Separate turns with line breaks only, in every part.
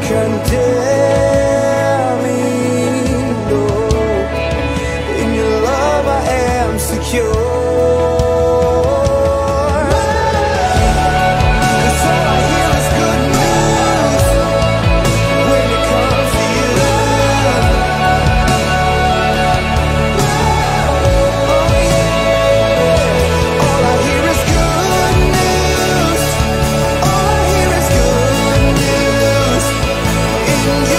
condemning. No, in your love I am secure.
In you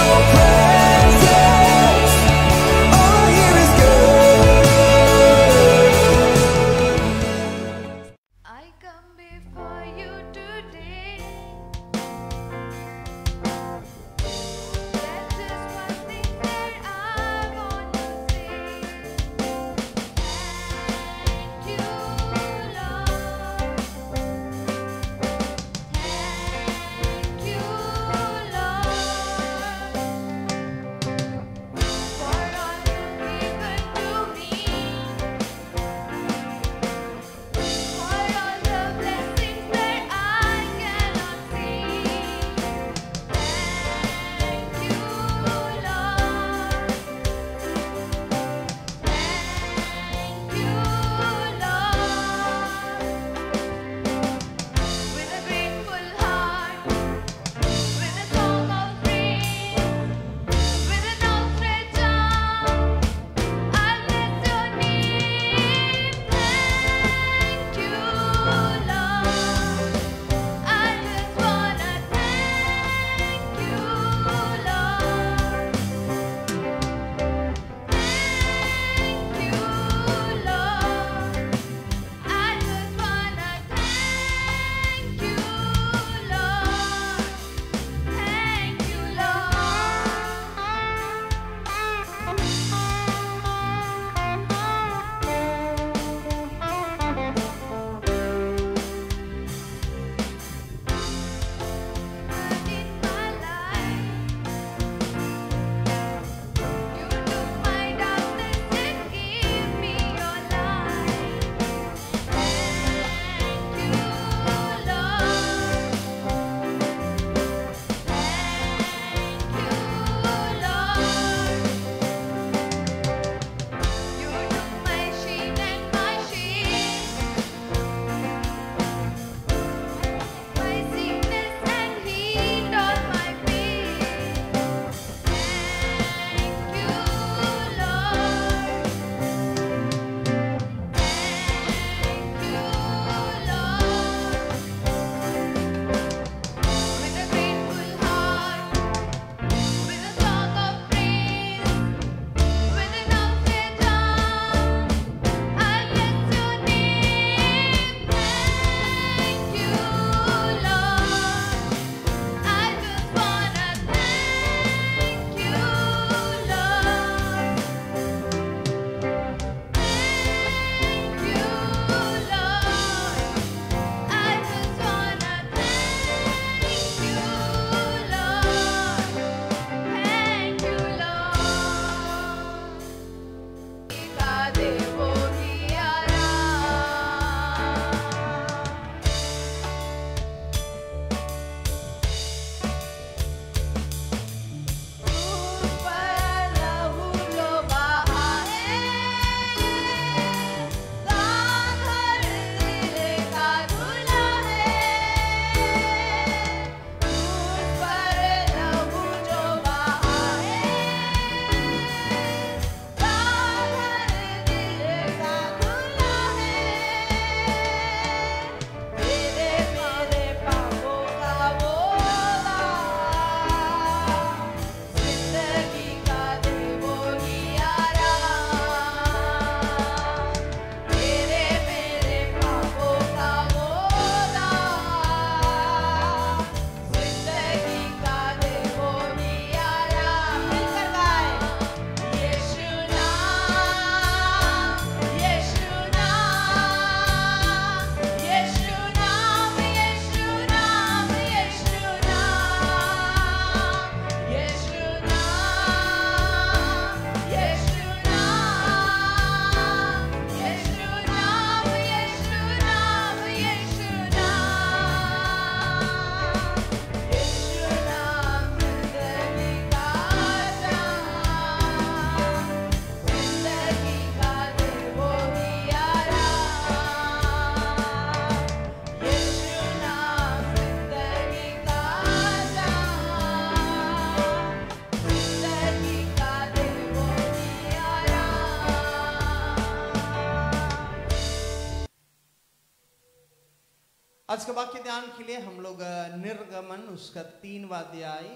आज का वाक्य ध्यान के लिए हम लोग निर्गमन उसका 3वां अध्याय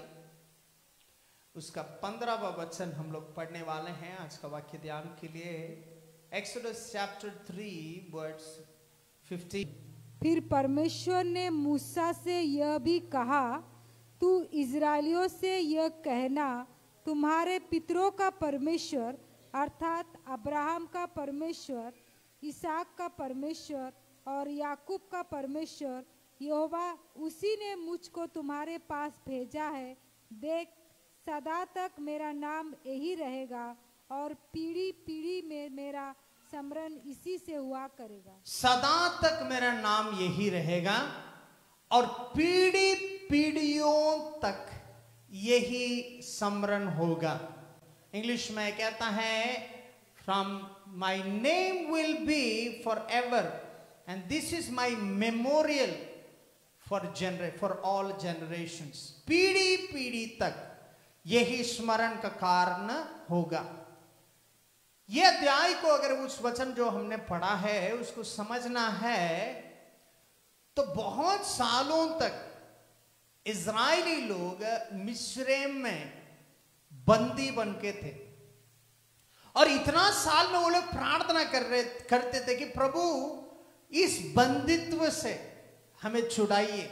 उसका 15वां वचन हम लोग पढ़ने वाले हैं। आज का वाक्य ध्यान के लिए एक्सोडस चैप्टर 3 वर्ड्स 15।
फिर परमेश्वर ने मूसा से यह भी कहा, तू इज़राइलियों से यह कहना, तुम्हारे पितरों का परमेश्वर अर्थात अब्राहम का परमेश्वर, इसहाक का परमेश्वर और याकूब का परमेश्वर यहोवा, उसी ने मुझको तुम्हारे पास भेजा है। देख, सदा तक मेरा नाम यही रहेगा और पीढ़ी पीढ़ी में मेरा स्मरण इसी से हुआ करेगा।
सदा तक मेरा नाम यही रहेगा और पीढ़ी पीढ़ियों तक यही स्मरण होगा। इंग्लिश में कहता है, from my name will be for ever and this is my memorial for all generations. पीढ़ी पीढ़ी तक यही स्मरण का कारण होगा। यह अध्याय को अगर उस वचन जो हमने पढ़ा है उसको समझना है तो बहुत सालों तक इज़राइली लोग मिस्रैम में बंदी बन के थे और इतना साल में वो लोग प्रार्थना करते थे कि प्रभु इस बंदित्व से हमें छुड़ाइए,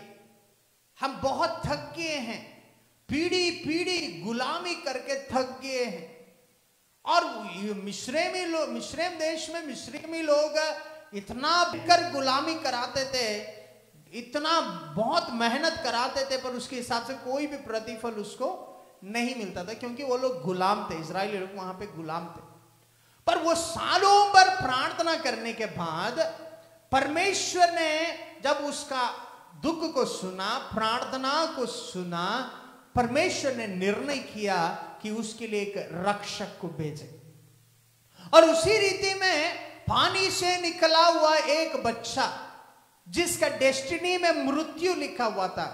हम बहुत थक गए हैं, पीढ़ी पीढ़ी गुलामी करके थक गए हैं। और मिस्रैम देश में मिस्रैमी लोग इतना कर गुलामी कराते थे, इतना बहुत मेहनत कराते थे, पर उसके हिसाब से कोई भी प्रतिफल उसको नहीं मिलता था, क्योंकि वो लोग गुलाम थे, इजरायली लोग वहां पे गुलाम थे। पर वो सालों भर प्रार्थना करने के बाद परमेश्वर ने जब उसका दुख को सुना, प्रार्थना को सुना, परमेश्वर ने निर्णय किया कि उसके लिए एक रक्षक को भेजे। और उसी रीति में पानी से निकला हुआ एक बच्चा जिसका डेस्टिनी में मृत्यु लिखा हुआ था,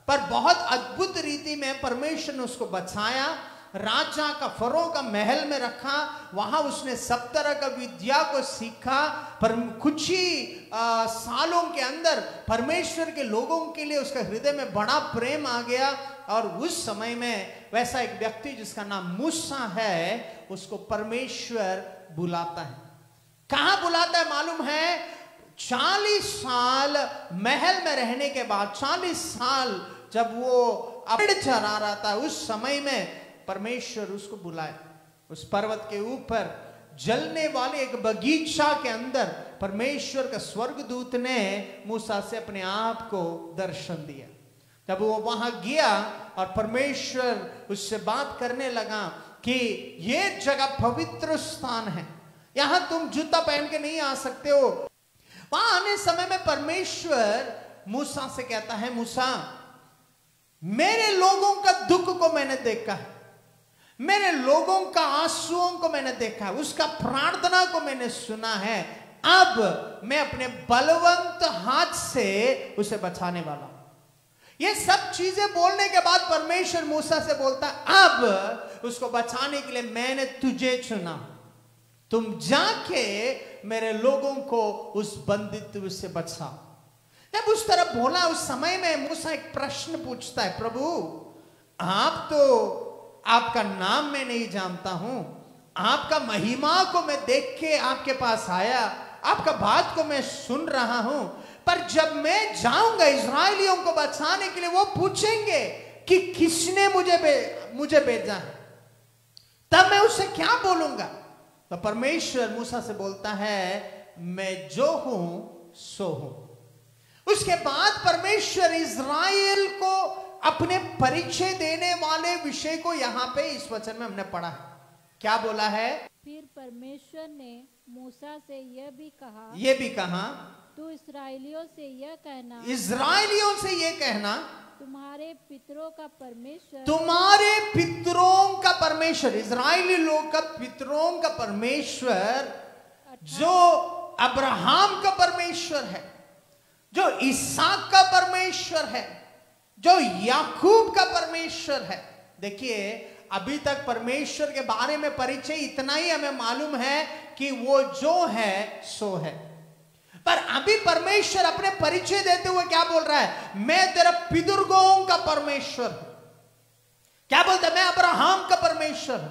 पर बहुत अद्भुत रीति में परमेश्वर ने उसको बचाया, राजा का फरो का महल में रखा, वहां उसने सब तरह का विद्या को सीखा। पर कुछ ही सालों के अंदर परमेश्वर के लोगों के लिए उसका हृदय में बड़ा प्रेम आ गया। और उस समय में वैसा एक व्यक्ति जिसका नाम मूसा है, उसको परमेश्वर बुलाता है। कहां बुलाता है मालूम है? 40 साल महल में रहने के बाद, 40 साल जब वो अपने चरा रहा था, उस समय में परमेश्वर उसको बुलाए। उस पर्वत के ऊपर जलने वाले एक बगीचा के अंदर परमेश्वर का स्वर्गदूत ने मूसा से अपने आप को दर्शन दिया। जब वो वहां गया और परमेश्वर उससे बात करने लगा कि ये जगह पवित्र स्थान है, यहां तुम जूता पहन के नहीं आ सकते हो। वहां आने समय में परमेश्वर मूसा से कहता है, मूसा, मेरे लोगों का दुख को मैंने देखा है, मेरे लोगों का आंसुओं को मैंने देखा है, उसका प्रार्थना को मैंने सुना है। अब मैं अपने बलवंत हाथ से उसे बचाने वाला हूं। ये सब चीजें बोलने के बाद परमेश्वर मूसा से बोलता, अब उसको बचाने के लिए मैंने तुझे चुना, तुम जाके मेरे लोगों को उस बंदित्व से बचाओ। जब उस तरह बोला, उस समय में मूसा एक प्रश्न पूछता है, प्रभु आप तो, आपका नाम मैं नहीं जानता हूं, आपका महिमा को मैं देख के आपके पास आया, आपका बात को मैं सुन रहा हूं, पर जब मैं जाऊंगा इजरायलियों को बचाने के लिए, वो पूछेंगे कि किसने मुझे भेजा है, तब मैं उससे क्या बोलूंगा? तो परमेश्वर मूसा से बोलता है, मैं जो हूं सो हूं। उसके बाद परमेश्वर इजराइल को अपने परिचय देने वाले विषय को यहां पे इस वचन में हमने पढ़ा है। क्या बोला है?
फिर परमेश्वर ने मूसा से यह भी कहा,
तू
इस्राएलियों से यह कहना,
इस्राएलियों से यह कहना,
तुम्हारे पितरों का परमेश्वर,
तुम्हारे पितरों का परमेश्वर, इस्राएली लोग का पितरों का परमेश्वर, जो अब्राहम का परमेश्वर है, जो इसहाक का परमेश्वर है, जो याकूब का परमेश्वर है। देखिए, अभी तक परमेश्वर के बारे में परिचय इतना ही हमें मालूम है कि वो जो है सो है। पर अभी परमेश्वर अपने परिचय देते हुए क्या बोल रहा है? मैं तेरा पितृगों का परमेश्वर हूं। क्या बोलता है? मैं अब्राहम का परमेश्वर हूं,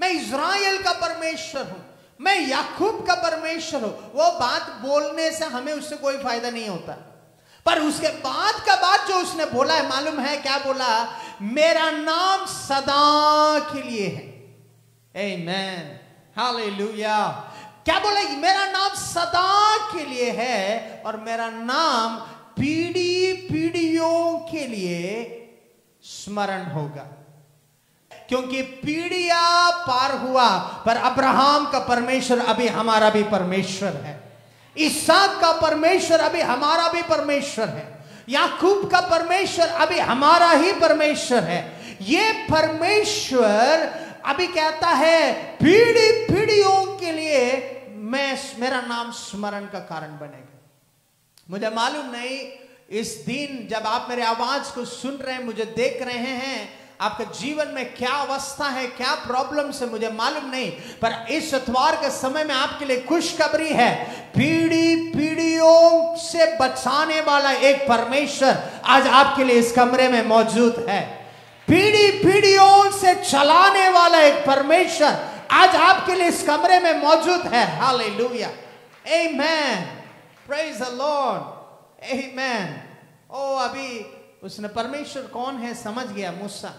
मैं इज़राइल का परमेश्वर हूं, मैं याकूब का परमेश्वर हूं। वो बात बोलने से हमें उससे कोई फायदा नहीं होता, पर उसके बाद का बात जो उसने बोला है, मालूम है क्या बोला? मेरा नाम सदा के लिए है। आमीन, हालेलुया। क्या बोला? मेरा नाम सदा के लिए है और मेरा नाम पीढ़ी पीढ़ियों के लिए स्मरण होगा। क्योंकि पीढ़ियां पार हुआ, पर अब्राहम का परमेश्वर अभी हमारा भी परमेश्वर है, इसहाक का परमेश्वर अभी हमारा भी परमेश्वर है, याकूब का परमेश्वर अभी हमारा ही परमेश्वर है। ये परमेश्वर अभी कहता है पीढ़ी पीढ़ियों के लिए मेरा नाम स्मरण का कारण बनेगा। मुझे मालूम नहीं इस दिन जब आप मेरे आवाज को सुन रहे हैं, मुझे देख रहे हैं, आपके जीवन में क्या अवस्था है, क्या प्रॉब्लम है, मुझे मालूम नहीं, पर इस इतवार के समय में आपके लिए खुशखबरी है। पीढ़ी पीढ़ियों से बचाने वाला एक परमेश्वर आज आपके लिए इस कमरे में मौजूद है। पीढ़ी पीढ़ियों से चलाने वाला एक परमेश्वर आज आपके लिए इस कमरे में मौजूद है। Hallelujah, amen, praise the Lord, amen. ओ, अभी उसने परमेश्वर कौन है समझ गया, मूसा।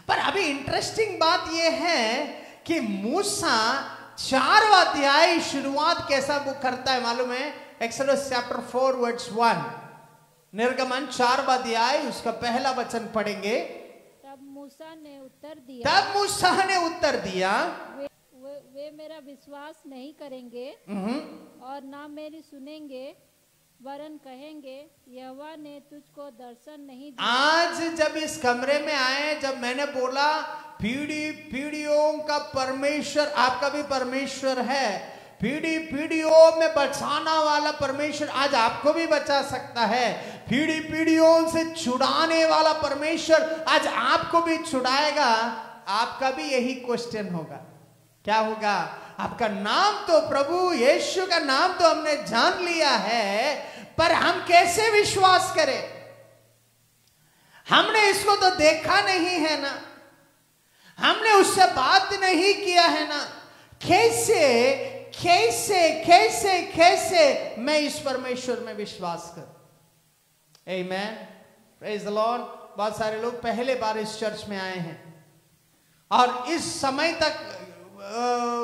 पर अभी इंटरेस्टिंग बात यह है कि मूसा 4वां अध्याय शुरुआत कैसा वो करता है मालूम है? एक्सोडस चैप्टर 4 वर्स 1, निर्गमन 4वां अध्याय उसका पहला वचन पढ़ेंगे।
तब मूसा ने उत्तर दिया, वे मेरा विश्वास नहीं करेंगे और ना मेरी सुनेंगे, वरन कहेंगे यहोवा ने तुझको दर्शन नहीं दिया।
आज जब इस कमरे में आए, जब मैंने बोला पीढ़ी पीढ़ियों का परमेश्वर आपका भी परमेश्वर है, पीढ़ी पीढ़ियों में बचाना वाला परमेश्वर आज आपको भी बचा सकता है, पीढ़ी पीढ़ियों से छुड़ाने वाला परमेश्वर आज आपको भी छुड़ाएगा। आपका भी यही क्वेश्चन होगा, क्या होगा? आपका नाम तो प्रभु यीशु का नाम तो हमने जान लिया है, पर हम कैसे विश्वास करें? हमने इसको तो देखा नहीं है ना, हमने उससे बात नहीं किया है ना, कैसे कैसे कैसे कैसे मैं इस परमेश्वर में विश्वास करूं? आमेन, प्रेज द लॉर्ड। बहुत सारे लोग पहले बार इस चर्च में आए हैं और इस समय तक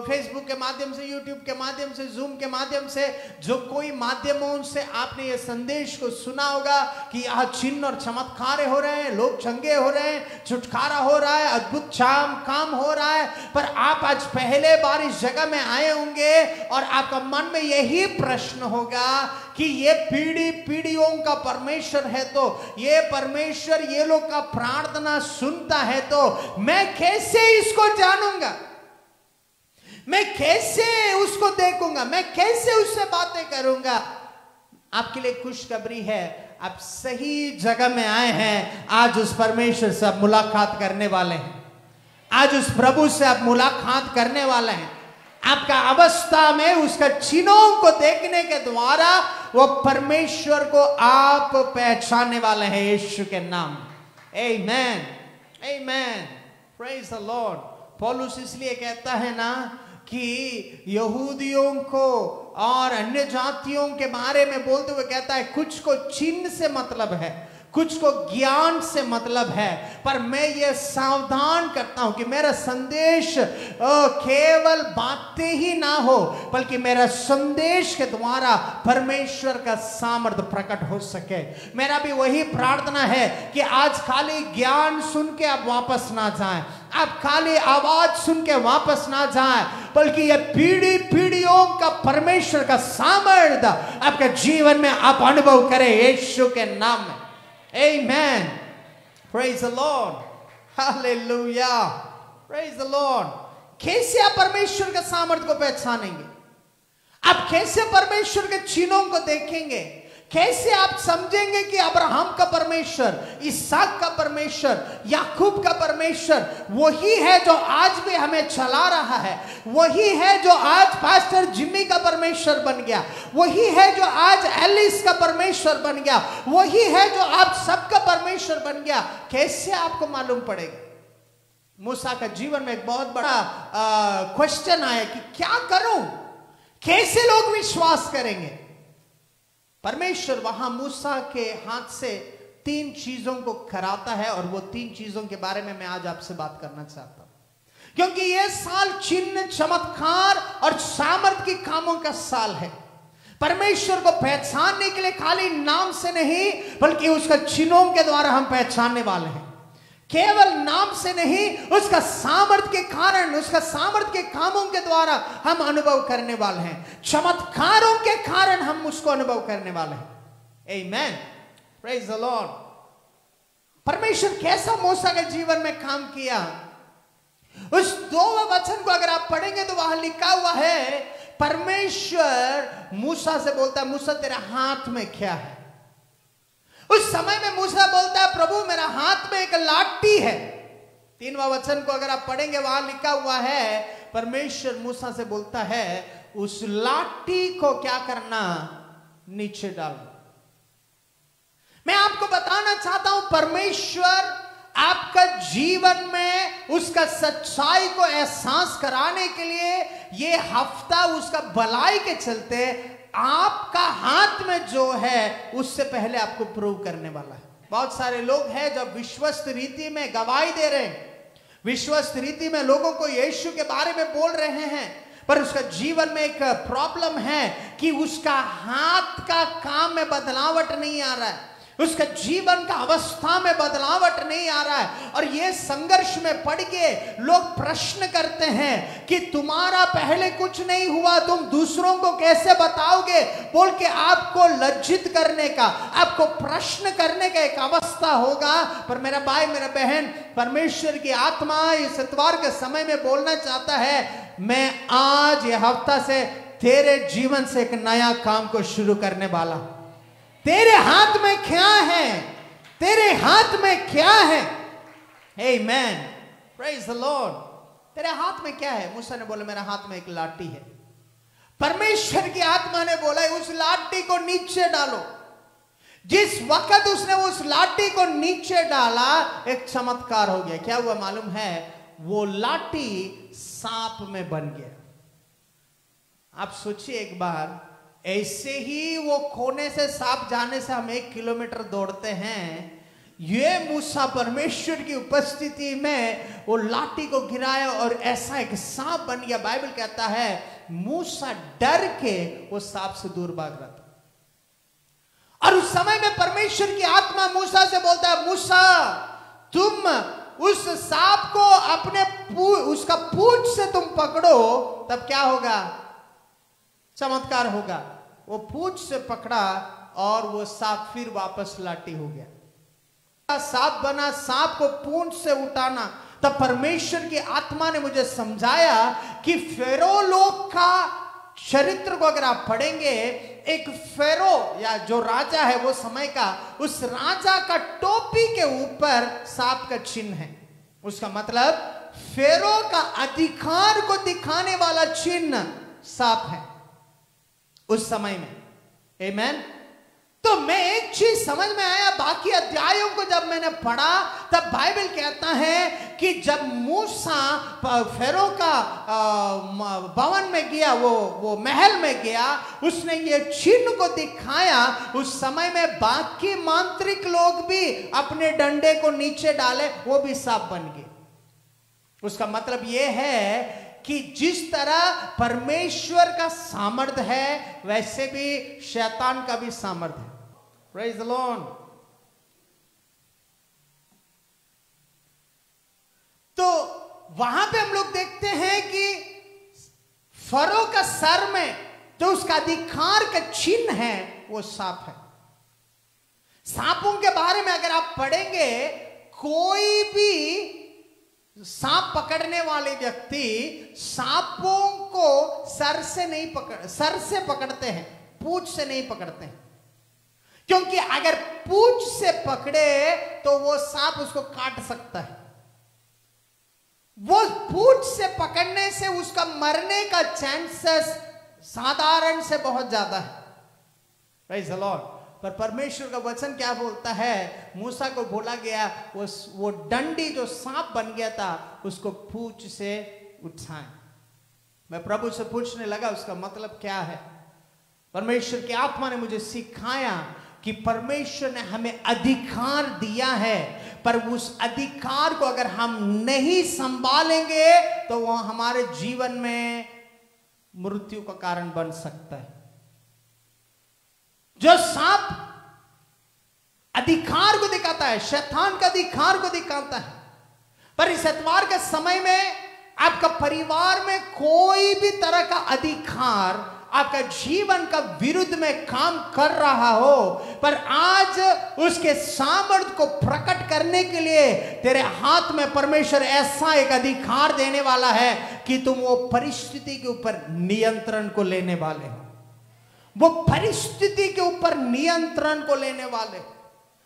फेसबुक के माध्यम से, यूट्यूब के माध्यम से, जूम के माध्यम से, जो कोई माध्यमों से आपने ये संदेश को सुना होगा कि यहाँ चिन्ह और चमत्कार हो रहे हैं, लोग चंगे हो रहे हैं, छुटकारा हो रहा है, अद्भुत काम हो रहा है, पर आप आज पहले बार इस जगह में आए होंगे और आपका मन में यही प्रश्न होगा कि ये पीढ़ी पीढ़ियों का परमेश्वर है, तो ये परमेश्वर ये लोग का प्रार्थना सुनता है, तो मैं कैसे इसको जानूंगा, मैं कैसे उसको देखूंगा, मैं कैसे उससे बातें करूंगा? आपके लिए खुशखबरी है, आप सही जगह में आए हैं। आज उस परमेश्वर से आप मुलाकात करने वाले हैं, आज उस प्रभु से आप मुलाकात करने वाले हैं। आपका अवस्था में उसका चिन्हों को देखने के द्वारा वो परमेश्वर को आप पहचानने वाले हैं यीशु के नाम। आमेन, आमेन, प्रेज द लॉर्ड। पौलुस इसलिए कहता है ना कि यहूदियों को और अन्य जातियों के बारे में बोलते हुए कहता है कुछ को चिन्ह से मतलब है, कुछ को ज्ञान से मतलब है, पर मैं ये सावधान करता हूं कि मेरा संदेश केवल बातें ही ना हो, बल्कि मेरा संदेश के द्वारा परमेश्वर का सामर्थ्य प्रकट हो सके। मेरा भी वही प्रार्थना है कि आज खाली ज्ञान सुन के आप वापस ना जाएं, आप खाली आवाज सुन के वापस ना जाएं, बल्कि ये पीढ़ी पीढ़ियों का परमेश्वर का सामर्थ्य आपके जीवन में आप अनुभव करें यीशु के नाम में। Amen. Praise the Lord. Hallelujah. Praise the Lord. कैसे आप परमेश्वर के सामर्थ्य को पहचानेंगे? आप कैसे परमेश्वर के चिन्हों को देखेंगे? कैसे आप समझेंगे कि अब्राहम का परमेश्वर, इसहाक का परमेश्वर, याकूब का परमेश्वर वही है जो आज भी हमें चला रहा है, वही है जो आज पास्टर जिम्मी का परमेश्वर बन गया, वही है जो आज एलिस का परमेश्वर बन गया, वही है जो आप सबका परमेश्वर बन गया? कैसे आपको मालूम पड़ेगा? मूसा का जीवन में एक बहुत बड़ा क्वेश्चन आया कि क्या करूं, कैसे लोग विश्वास करेंगे? परमेश्वर वहां मूसा के हाथ से 3 चीजों को कराता है, और वो 3 चीजों के बारे में मैं आज आपसे बात करना चाहता हूं, क्योंकि ये साल चिन्ह, चमत्कार और सामर्थ के कामों का साल है। परमेश्वर को पहचानने के लिए खाली नाम से नहीं, बल्कि उसका चिन्हों के द्वारा हम पहचानने वाले हैं। केवल नाम से नहीं, उसका सामर्थ के कारण, उसका सामर्थ के कामों के द्वारा हम अनुभव करने वाले हैं, चमत्कारों के कारण हम उसको अनुभव करने वाले हैं। आमेन, प्रेज द लॉर्ड। परमेश्वर कैसा मूसा के जीवन में काम किया, उस 2 वचन को अगर आप पढ़ेंगे तो वहां लिखा हुआ है, परमेश्वर मूसा से बोलता है, मूसा तेरे हाथ में क्या है? उस समय में मूसा बोलता है, प्रभु मेरा हाथ में एक लाठी है। 3वां वचन को अगर आप पढ़ेंगे वहां लिखा हुआ है, परमेश्वर मूसा से बोलता है, उस लाठी को क्या करना? नीचे डालना। मैं आपको बताना चाहता हूं, परमेश्वर आपका जीवन में उसका सच्चाई को एहसास कराने के लिए ये हफ्ता उसका भलाई के चलते आपका हाथ में जो है उससे पहले आपको प्रूव करने वाला है। बहुत सारे लोग हैं जब विश्वस्त रीति में गवाही दे रहे हैं, विश्वस्त रीति में लोगों को यीशु के बारे में बोल रहे हैं, पर उसका जीवन में एक प्रॉब्लम है कि उसका हाथ का काम में बदलावट नहीं आ रहा है, उसका जीवन का अवस्था में बदलावट नहीं आ रहा है। और ये संघर्ष में पड़ के लोग प्रश्न करते हैं कि तुम्हारा पहले कुछ नहीं हुआ, तुम दूसरों को कैसे बताओगे, बोल के आपको लज्जित करने का, आपको प्रश्न करने का एक अवस्था होगा। पर मेरा भाई, मेरा बहन, परमेश्वर की आत्मा इस इतवार के समय में बोलना चाहता है, मैं आज ये हफ्ता से तेरे जीवन से एक नया काम को शुरू करने वाला हूं। तेरे हाथ में क्या है? तेरे हाथ में क्या है? आमेन, प्रेज द लॉर्ड। तेरे हाथ में क्या है? मूसा ने बोला, मेरा हाथ में एक लाठी है। परमेश्वर की आत्मा ने बोला, उस लाठी को नीचे डालो। जिस वक्त उसने उस लाठी को नीचे डाला, एक चमत्कार हो गया। क्या हुआ मालूम है? वो लाठी सांप में बन गया। आप सोचिए एक बार, ऐसे ही वो कोने से सांप जाने से हम 1 किलोमीटर दौड़ते हैं, ये मूसा परमेश्वर की उपस्थिति में वो लाठी को गिराया और ऐसा एक सांप बन गया। बाइबल कहता है मूसा डर के वो सांप से दूर भाग रहा था। और उस समय में परमेश्वर की आत्मा मूसा से बोलता है, मूसा तुम उस सांप को अपने उसका पूंछ से तुम पकड़ो, तब क्या होगा? चमत्कार होगा। वो पूंछ से पकड़ा और वो सांप फिर वापस लाठी हो गया। सांप बना, सांप को पूंछ से उठाना। तब परमेश्वर की आत्मा ने मुझे समझाया कि फेरो लोग का चरित्र को अगर आप पढ़ेंगे, एक फेरो या जो राजा है वो समय का, उस राजा का टोपी के ऊपर सांप का चिन्ह है। उसका मतलब फेरो का अधिकार को दिखाने वाला चिन्ह सांप है उस समय में। आमेन। तो मैं एक चीज समझ में आया, बाकी अध्यायों को जब मैंने पढ़ा तब बाइबल कहता है कि जब मूसा फेरो का भवन में गया, वो महल में गया, उसने ये चिन्ह को दिखाया। उस समय में बाकी मांत्रिक लोग भी अपने डंडे को नीचे डाले, वो भी सांप बन गए। उसका मतलब ये है कि जिस तरह परमेश्वर का सामर्थ है, वैसे भी शैतान का भी सामर्थ है। Praise the Lord. तो वहां पे हम लोग देखते हैं कि फरो का सर में जो उसका अधिकार का चिन्ह है वो सांप है। सांपों के बारे में अगर आप पढ़ेंगे, कोई भी सांप पकड़ने वाले व्यक्ति सांपों को सर से नहीं सर से पकड़ते हैं, पूंछ से नहीं पकड़ते हैं। क्योंकि अगर पूंछ से पकड़े तो वो सांप उसको काट सकता है। वो पूंछ से पकड़ने से उसका मरने का चांसेस साधारण से बहुत ज्यादा है। Praise the Lord. पर परमेश्वर का वचन क्या बोलता है, मूसा को बोला गया वो डंडी जो सांप बन गया था उसको पूंछ से उठाएं। मैं प्रभु से पूछने लगा उसका मतलब क्या है। परमेश्वर की आत्मा ने मुझे सिखाया कि परमेश्वर ने हमें अधिकार दिया है, पर उस अधिकार को अगर हम नहीं संभालेंगे तो वह हमारे जीवन में मृत्यु का कारण बन सकता है। जो सांप अधिकार को दिखाता है, शैतान का अधिकार को दिखाता है, पर इस एतवार के समय में आपका परिवार में कोई भी तरह का अधिकार आपका जीवन का विरुद्ध में काम कर रहा हो, पर आज उसके सामर्थ्य को प्रकट करने के लिए तेरे हाथ में परमेश्वर ऐसा एक अधिकार देने वाला है कि तुम वो परिस्थिति के ऊपर नियंत्रण को लेने वाले हो। वो परिस्थिति के ऊपर नियंत्रण को लेने वाले।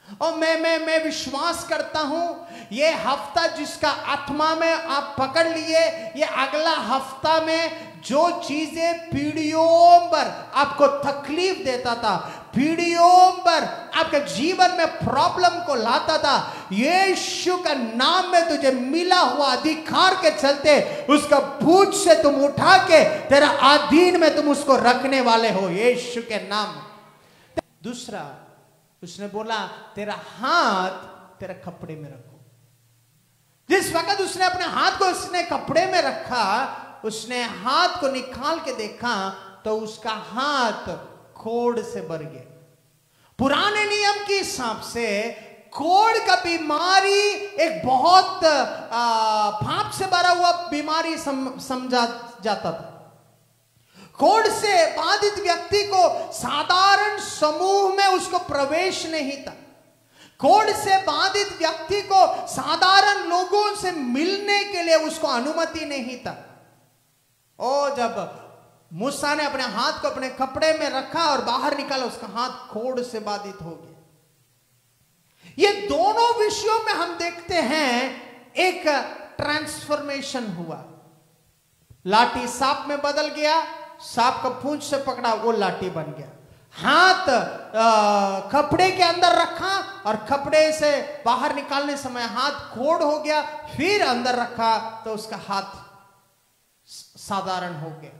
और मैं विश्वास करता हूं ये हफ्ता जिसका आत्मा में आप पकड़ लिए, ये अगला हफ्ता में जो चीजें पीढ़ियों पर आपको तकलीफ देता था, पीढ़ियों पर आपके जीवन में प्रॉब्लम को लाता था, यीशु का नाम में तुझे मिला हुआ अधिकार के चलते उसका पूंछ से तुम उठा के तेरा अधीन में तुम उसको रखने वाले हो यीशु के नाम में। दूसरा उसने बोला तेरा हाथ तेरा कपड़े में रखो। जिस वक्त उसने अपने हाथ को उसने कपड़े में रखा, उसने हाथ को निकाल के देखा तो उसका हाथ कोढ़ से भर गया। पुराने नियम के हिसाब से कोढ़ का बीमारी एक बहुत पाप से भरा हुआ बीमारी समझा जाता था। कोढ़ से बाधित व्यक्ति को साधारण समूह में उसको प्रवेश नहीं था। कोढ़ से बाधित व्यक्ति को साधारण लोगों से मिलने के लिए उसको अनुमति नहीं था। और जब मूसा ने अपने हाथ को अपने कपड़े में रखा और बाहर निकाला, उसका हाथ कोढ़ से बाधित हो गया। ये दोनों विषयों में हम देखते हैं एक ट्रांसफॉर्मेशन हुआ। लाठी सांप में बदल गया, सांप का पूंछ से पकड़ा वो लाठी बन गया। हाथ कपड़े के अंदर रखा और कपड़े से बाहर निकालने समय हाथ कोढ़ हो गया, फिर अंदर रखा तो उसका हाथ साधारण हो गया।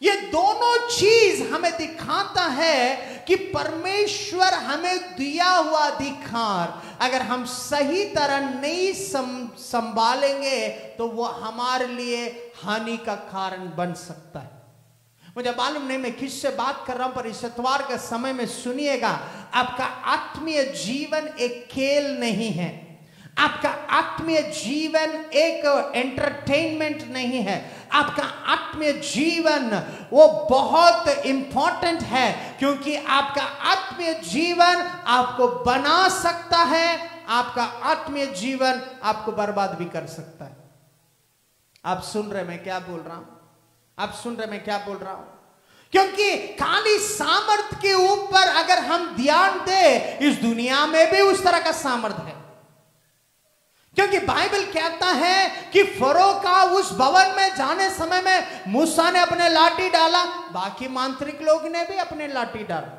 ये दोनों चीज हमें दिखाता है कि परमेश्वर हमें दिया हुआ अधिकार अगर हम सही तरह नहीं संभालेंगे तो वो हमारे लिए हानि का कारण बन सकता है। मुझे मालूम नहीं मैं किससे बात कर रहा हूं, पर इस इतवार के समय में सुनिएगा, आपका आत्मीय जीवन एक खेल नहीं है। आपका आत्मीय जीवन एक एंटरटेनमेंट नहीं है। आपका आत्मीय जीवन वो बहुत इंपॉर्टेंट है, क्योंकि आपका आत्मीय जीवन आपको बना सकता है, आपका आत्मीय जीवन आपको बर्बाद भी कर सकता है। आप सुन रहे मैं क्या बोल रहा हूं? आप सुन रहे मैं क्या बोल रहा हूं? क्योंकि खाली सामर्थ के ऊपर अगर हम ध्यान दें, इस दुनिया में भी उस तरह का सामर्थ है। क्योंकि बाइबल कहता है कि फरो का उस भवन में जाने समय में मूसा ने अपने लाठी डाला, बाकी मांत्रिक लोग ने भी अपने लाठी डाला।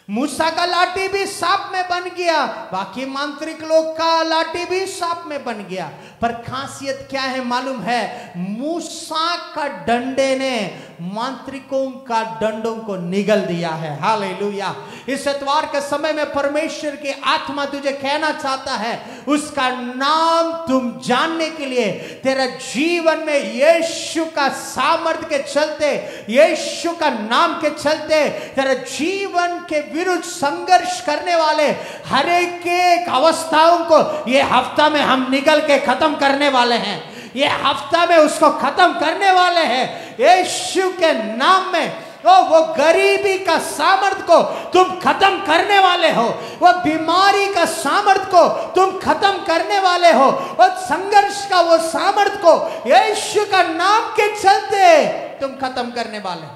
मूसा का लाठी भी सांप में बन गया, बाकी मांत्रिक लोग का लाठी भी सांप में बन गया। पर खासियत क्या है मालूम है? मूसा का डंडे ने मांत्रिकों का डंडों को निगल दिया है। हालेलुया। इस इतवार के समय में परमेश्वर की आत्मा तुझे कहना चाहता है, उसका नाम तुम जानने के लिए तेरा जीवन में यीशु का सामर्थ्य के चलते, यीशु का नाम के चलते तेरा जीवन के विरुद्ध संघर्ष करने वाले हर एक अवस्थाओं को ये हफ्ता में हम निगल के खत्म करने वाले हैं। ये हफ्ता में उसको खत्म करने वाले हैं यीशु के नाम में। वो गरीबी का सामर्थ्य को तुम खत्म करने वाले हो, वो बीमारी का सामर्थ्य को तुम खत्म करने वाले हो, वो संघर्ष का वो सामर्थ्य को यीशु का नाम के चलते तुम खत्म करने वाले हो।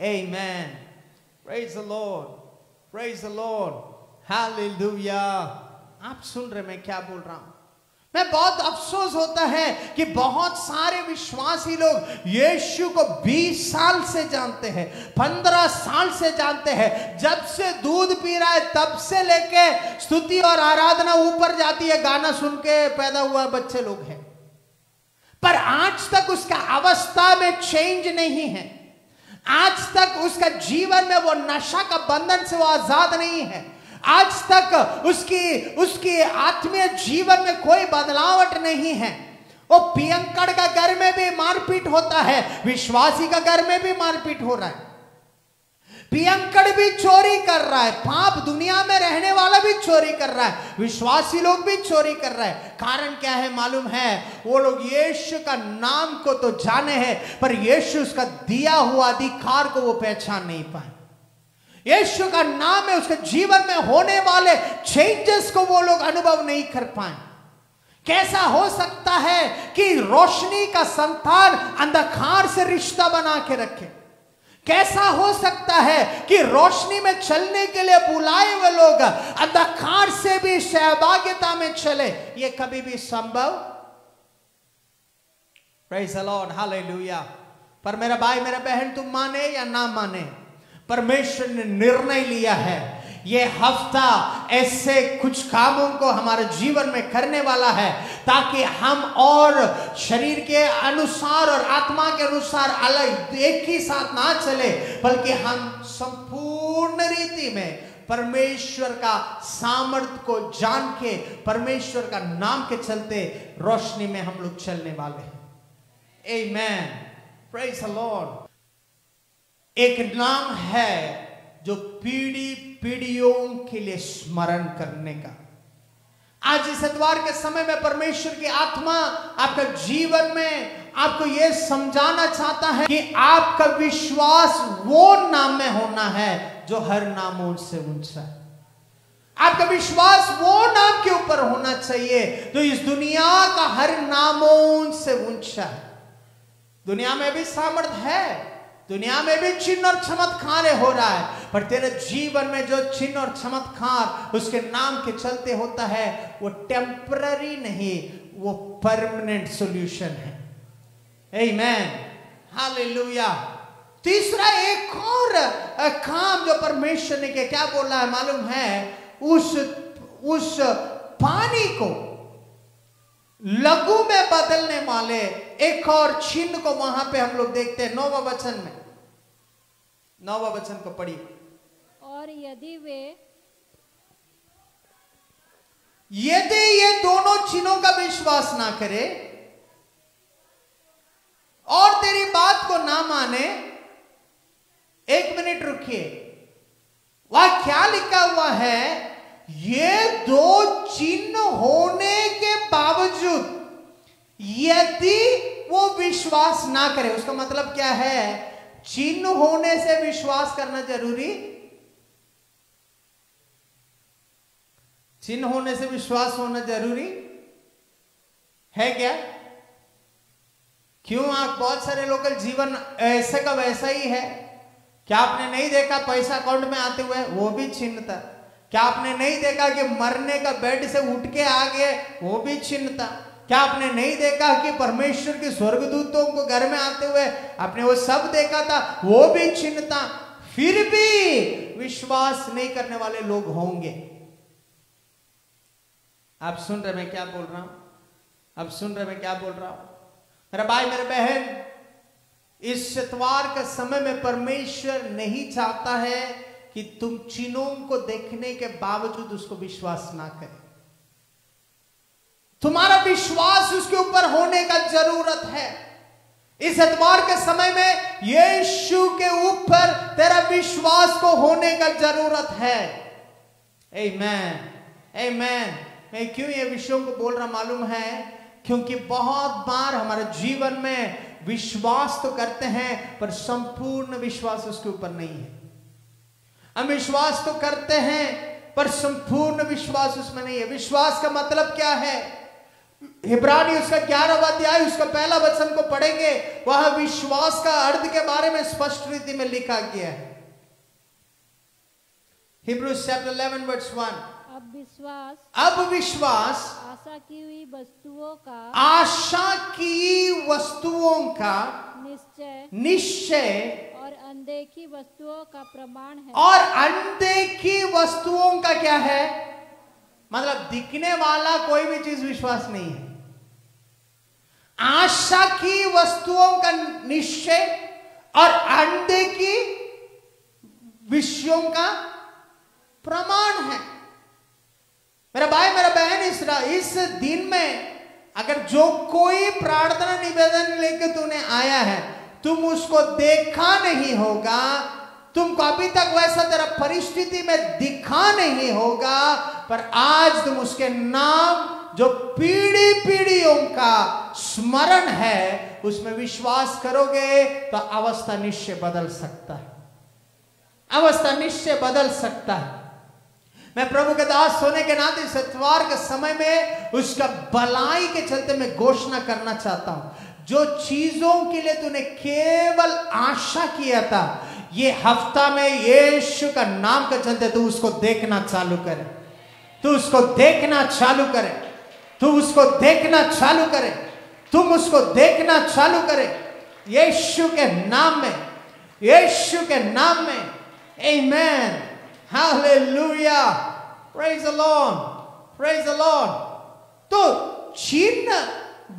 आमीन। Praise the Lord. Praise the Lord. Hallelujah. आप सुन रहे मैं क्या बोल रहा हूं? मैं बहुत अफसोस होता है कि बहुत सारे विश्वासी लोग यीशु को 20 साल से जानते हैं, 15 साल से जानते हैं। जब से दूध पी रहा है तब से लेके स्तुति और आराधना ऊपर जाती है, गाना सुन के पैदा हुआ बच्चे लोग हैं, पर आज तक उसका अवस्था में चेंज नहीं है। आज तक उसका जीवन में वो नशा का बंधन से वो आजाद नहीं है। आज तक उसकी आत्मीय जीवन में कोई बदलावट नहीं है। वो पियंकड़ का घर में भी मारपीट होता है, विश्वासी का घर में भी मारपीट हो रहा है। पियंकड़ भी चोरी कर रहा है, पाप दुनिया में रहने वाला भी चोरी कर रहा है, विश्वासी लोग भी चोरी कर रहे हैं। कारण क्या है मालूम है? वो लोग यीशु का नाम को तो जाने हैं, पर यीशु उसका दिया हुआ अधिकार को वो पहचान नहीं पाए। यीशु का नाम है, उसके जीवन में होने वाले चेंजेस को वो लोग अनुभव नहीं कर पाए। कैसा हो सकता है कि रोशनी का संतान अंधकार से रिश्ता बना के रखे? कैसा हो सकता है कि रोशनी में चलने के लिए बुलाए हुए लोग अंधकार से भी सहभागिता में चले? ये कभी भी संभव? Praise the Lord, hallelujah. पर मेरा भाई मेरा बहन, तुम माने या ना माने, परमेश्वर ने निर्णय लिया है ये हफ्ता ऐसे कुछ कामों को हमारे जीवन में करने वाला है ताकि हम और शरीर के अनुसार और आत्मा के अनुसार अलग एक ही साथ ना चले, बल्कि हम संपूर्ण रीति में परमेश्वर का सामर्थ्य को जान के परमेश्वर का नाम के चलते रोशनी में हम लोग चलने वाले हैं। आमेन, प्रेज़ द लॉर्ड। एक नाम है जो पीढ़ी पीढ़ियों के लिए स्मरण करने का। आज इस इतवार के समय में परमेश्वर की आत्मा आपका जीवन में आपको यह समझाना चाहता है कि आपका विश्वास वो नाम में होना है जो हर नामों से ऊंचा है। आपका विश्वास वो नाम के ऊपर होना चाहिए जो इस दुनिया का हर नामों से ऊंचा है। दुनिया में भी सामर्थ्य है, दुनिया में भी चिन्ह और चमत्कार हो रहा है, पर तेरे जीवन में जो चिन्ह और चमत्कार उसके नाम के चलते होता है वो टेम्पररी नहीं, वो परमानेंट सॉल्यूशन है। आमेन, हालेलुया। तीसरा एक और काम जो परमेश्वर ने किया, क्या बोला है मालूम है? उस पानी को लघु में बदलने वाले एक और चिन्ह को वहां पे हम लोग देखते हैं 9वां वचन में। 9वां वचन को पढ़िए।
और यदि
ये दोनों चिन्हों का विश्वास ना करे और तेरी बात को ना माने, एक मिनट रुकिए, वह क्या लिखा हुआ है? ये दो चिन्ह होने के बावजूद यदि वो विश्वास ना करे, उसका मतलब क्या है? चिन्ह होने से विश्वास करना जरूरी? चिन्ह होने से विश्वास होना जरूरी है क्या? क्यों? आप बहुत सारे लोग का जीवन ऐसे का वैसा ही है। क्या आपने नहीं देखा पैसा अकाउंट में आते हुए? वो भी चिन्ह था। क्या आपने नहीं देखा कि मरने का बेड से उठ के आ गए? वो भी चिन्ह था। क्या आपने नहीं देखा कि परमेश्वर के स्वर्गदूतों को घर में आते हुए? आपने वो सब देखा था, वो भी चिन्ह था। फिर भी विश्वास नहीं करने वाले लोग होंगे। आप सुन रहे मैं क्या बोल रहा हूं? आप सुन रहे मैं क्या बोल रहा हूं? मेरा भाई मेरे बहन, इस इतवार के समय में परमेश्वर नहीं चाहता है कि तुम चिन्हों को देखने के बावजूद उसको विश्वास ना करें। तुम्हारा विश्वास उसके ऊपर होने का जरूरत है। इस एतवार के समय में यीशु के ऊपर तेरा विश्वास को होने का जरूरत है। आमेन, आमेन। मैं क्यों ये विषयों को बोल रहा मालूम है? क्योंकि बहुत बार हमारे जीवन में विश्वास तो करते हैं पर संपूर्ण विश्वास उसके ऊपर नहीं है। हम विश्वास तो करते हैं पर संपूर्ण विश्वास उसमें नहीं है। विश्वास का मतलब क्या है? इब्रानी उसका 11वां अध्याय उसका पहला वचन को पढ़ेंगे, वह विश्वास का अर्थ के बारे में स्पष्ट रीति में लिखा गया है। Hebrews chapter 11 verse 1.
अब
विश्वास
आशा की हुई वस्तुओं का
निश्चय
और अनदेखी वस्तुओं का प्रमाण है।
और अनदेखी वस्तुओं का क्या है? मतलब दिखने वाला कोई भी चीज विश्वास नहीं है। आशा की वस्तुओं का निश्चय और अनदेखी विषयों का प्रमाण है। मेरा भाई मेरा बहन, इस दिन में अगर जो कोई प्रार्थना निवेदन लेकर तूने आया है, तुम उसको देखा नहीं होगा, तुमको अभी तक वैसा तेरा परिस्थिति में दिखा नहीं होगा, पर आज तुम उसके नाम जो पीढ़ी पीढ़ियों का स्मरण है उसमें विश्वास करोगे तो अवस्था निश्चय बदल सकता है। अवस्था निश्चय बदल सकता है। मैं प्रभु के दास होने के नाते इस इतवार के समय में उसका भलाई के चलते मैं घोषणा करना चाहता हूं। जो चीजों के लिए तूने केवल आशा किया था, ये हफ्ता में यीशु का नाम के चलते तू उसको देखना चालू करे। तू उसको देखना चालू करे। तू उसको देखना चालू करे। तुम उसको देखना चालू करे यीशु के नाम में, यीशु के नाम में। Amen, hallelujah, praise the Lord, praise the Lord. तो चिन्ह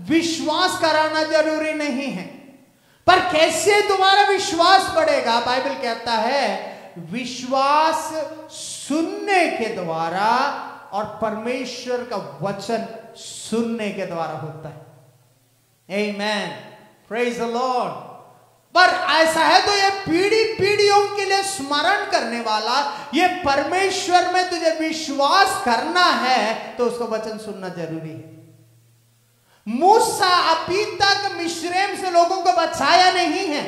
विश्वास कराना जरूरी नहीं है, पर कैसे तुम्हारा विश्वास बढ़ेगा? बाइबल कहता है विश्वास सुनने के द्वारा और परमेश्वर का वचन सुनने के द्वारा होता है। आमेन, प्रेज द लॉर्ड। पर ऐसा है तो ये पीढ़ी पीढ़ियों के लिए स्मरण करने वाला, ये परमेश्वर में तुझे विश्वास करना है तो उसका वचन सुनना जरूरी है। मूसा अभी तक मिस्रैम से लोगों को बचाया नहीं है,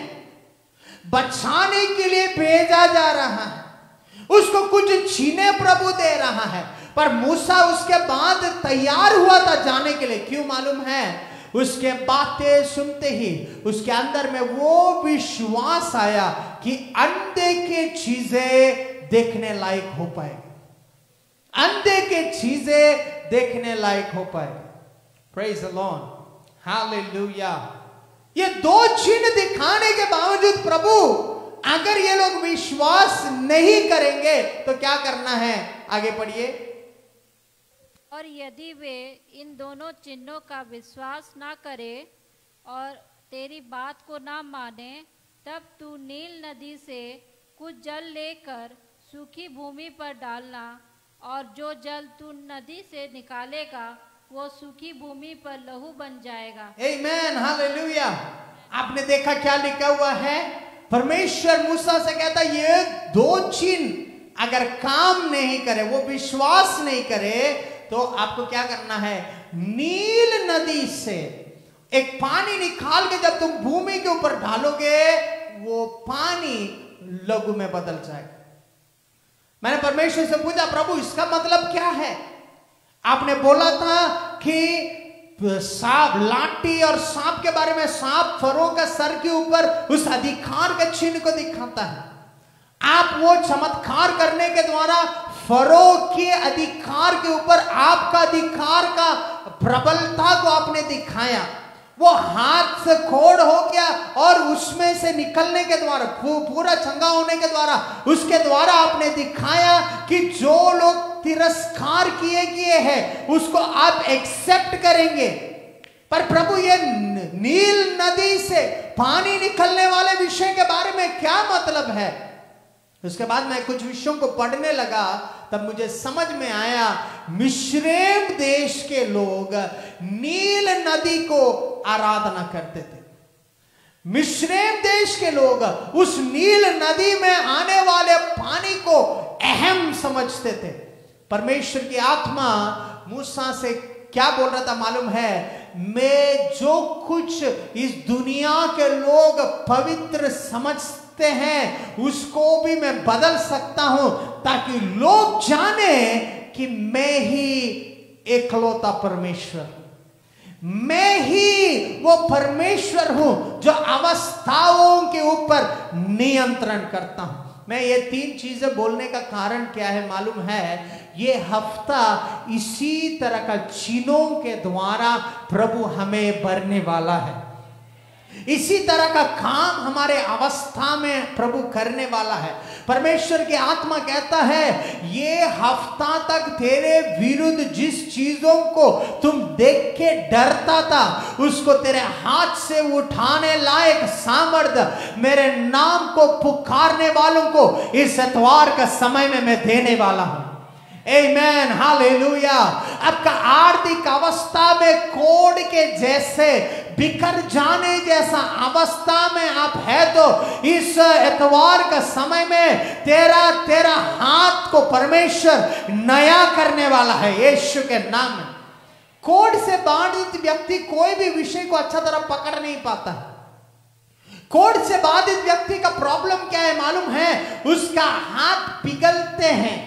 बचाने के लिए भेजा जा रहा है। उसको कुछ छीने प्रभु दे रहा है, पर मूसा उसके बाद तैयार हुआ था जाने के लिए। क्यों मालूम है? उसके बातें सुनते ही उसके अंदर में वो विश्वास आया कि अनदेखी चीजें देखने लायक हो पाएगी, अनदेखी चीजें देखने लायक हो पाएगी। Praise the Lord, hallelujah. ये दो चिन्ह दिखाने के बावजूद प्रभु अगर ये लोग विश्वास नहीं करेंगे तो क्या करना है? आगे पढ़िए।
और यदि वे इन दोनों चिन्हों का विश्वास ना करे और तेरी बात को ना माने, तब तू नील नदी से कुछ जल लेकर सूखी भूमि पर डालना, और जो जल तू नदी से निकालेगा वो सूखी भूमि पर लहू बन जाएगा। आमेन,
हालेलुया। आपने देखा क्या लिखा हुआ है? परमेश्वर मूसा से कहता ये दो चिन्ह अगर काम नहीं करे, वो विश्वास नहीं करे, तो आपको क्या करना है? नील नदी से एक पानी निकाल के जब तुम भूमि के ऊपर डालोगे, वो पानी लघु में बदल जाएगा। मैंने परमेश्वर से पूछा, प्रभु इसका मतलब क्या है? आपने बोला था कि सांप, लाठी और सांप के बारे में, सांप फरों का सर के ऊपर उस अधिकार के चिन्ह को दिखाता है। आप वो चमत्कार करने के द्वारा फरो के अधिकार के ऊपर आपका अधिकार का प्रबलता को आपने दिखाया। वो हाथ से खोड़ हो गया और उसमें से निकलने के द्वारा, पूरा चंगा होने के द्वारा, उसके द्वारा आपने दिखाया कि जो लोग तिरस्कार किए हैं उसको आप एक्सेप्ट करेंगे। पर प्रभु ये नील नदी से पानी निकलने वाले विषय के बारे में क्या मतलब है? उसके बाद मैं कुछ विषयों को पढ़ने लगा, तब मुझे समझ में आया मिस्रैम देश के लोग नील नदी को आराधना करते थे। मिस्रैम देश के लोग उस नील नदी में आने वाले पानी को अहम समझते थे। परमेश्वर की आत्मा मूसा से क्या बोल रहा था मालूम है? मैं जो कुछ इस दुनिया के लोग पवित्र समझते हैं उसको भी मैं बदल सकता हूं, ताकि लोग जाने कि मैं ही एकलौता परमेश्वर हूं। मैं ही वो परमेश्वर हूं जो अवस्थाओं के ऊपर नियंत्रण करता हूं। मैं ये 3 चीजें बोलने का कारण क्या है मालूम है? ये हफ्ता इसी तरह का चिन्हों के द्वारा प्रभु हमें भरने वाला है। इसी तरह का काम हमारे अवस्था में प्रभु करने वाला है। परमेश्वर की आत्मा कहता है ये हफ्ता तक तेरे विरुद्ध जिस चीजों को तुम देख के डरता था उसको तेरे हाथ से उठाने लायक सामर्थ्य मेरे नाम को पुकारने वालों को इस इतवार का समय में मैं देने वाला हूं। आमेन, हालेलुया। आपका आर्थिक अवस्था में कोड़ के जैसे बिखर जाने जैसा अवस्था में आप है तो इस इतवार का समय में तेरा हाथ को परमेश्वर नया करने वाला है यीशु के नाम में। कोड़ से बाधित व्यक्ति कोई भी विषय को अच्छा तरह पकड़ नहीं पाता। कोड़ से बाधित व्यक्ति का प्रॉब्लम क्या है मालूम है? उसका हाथ पिघलते हैं,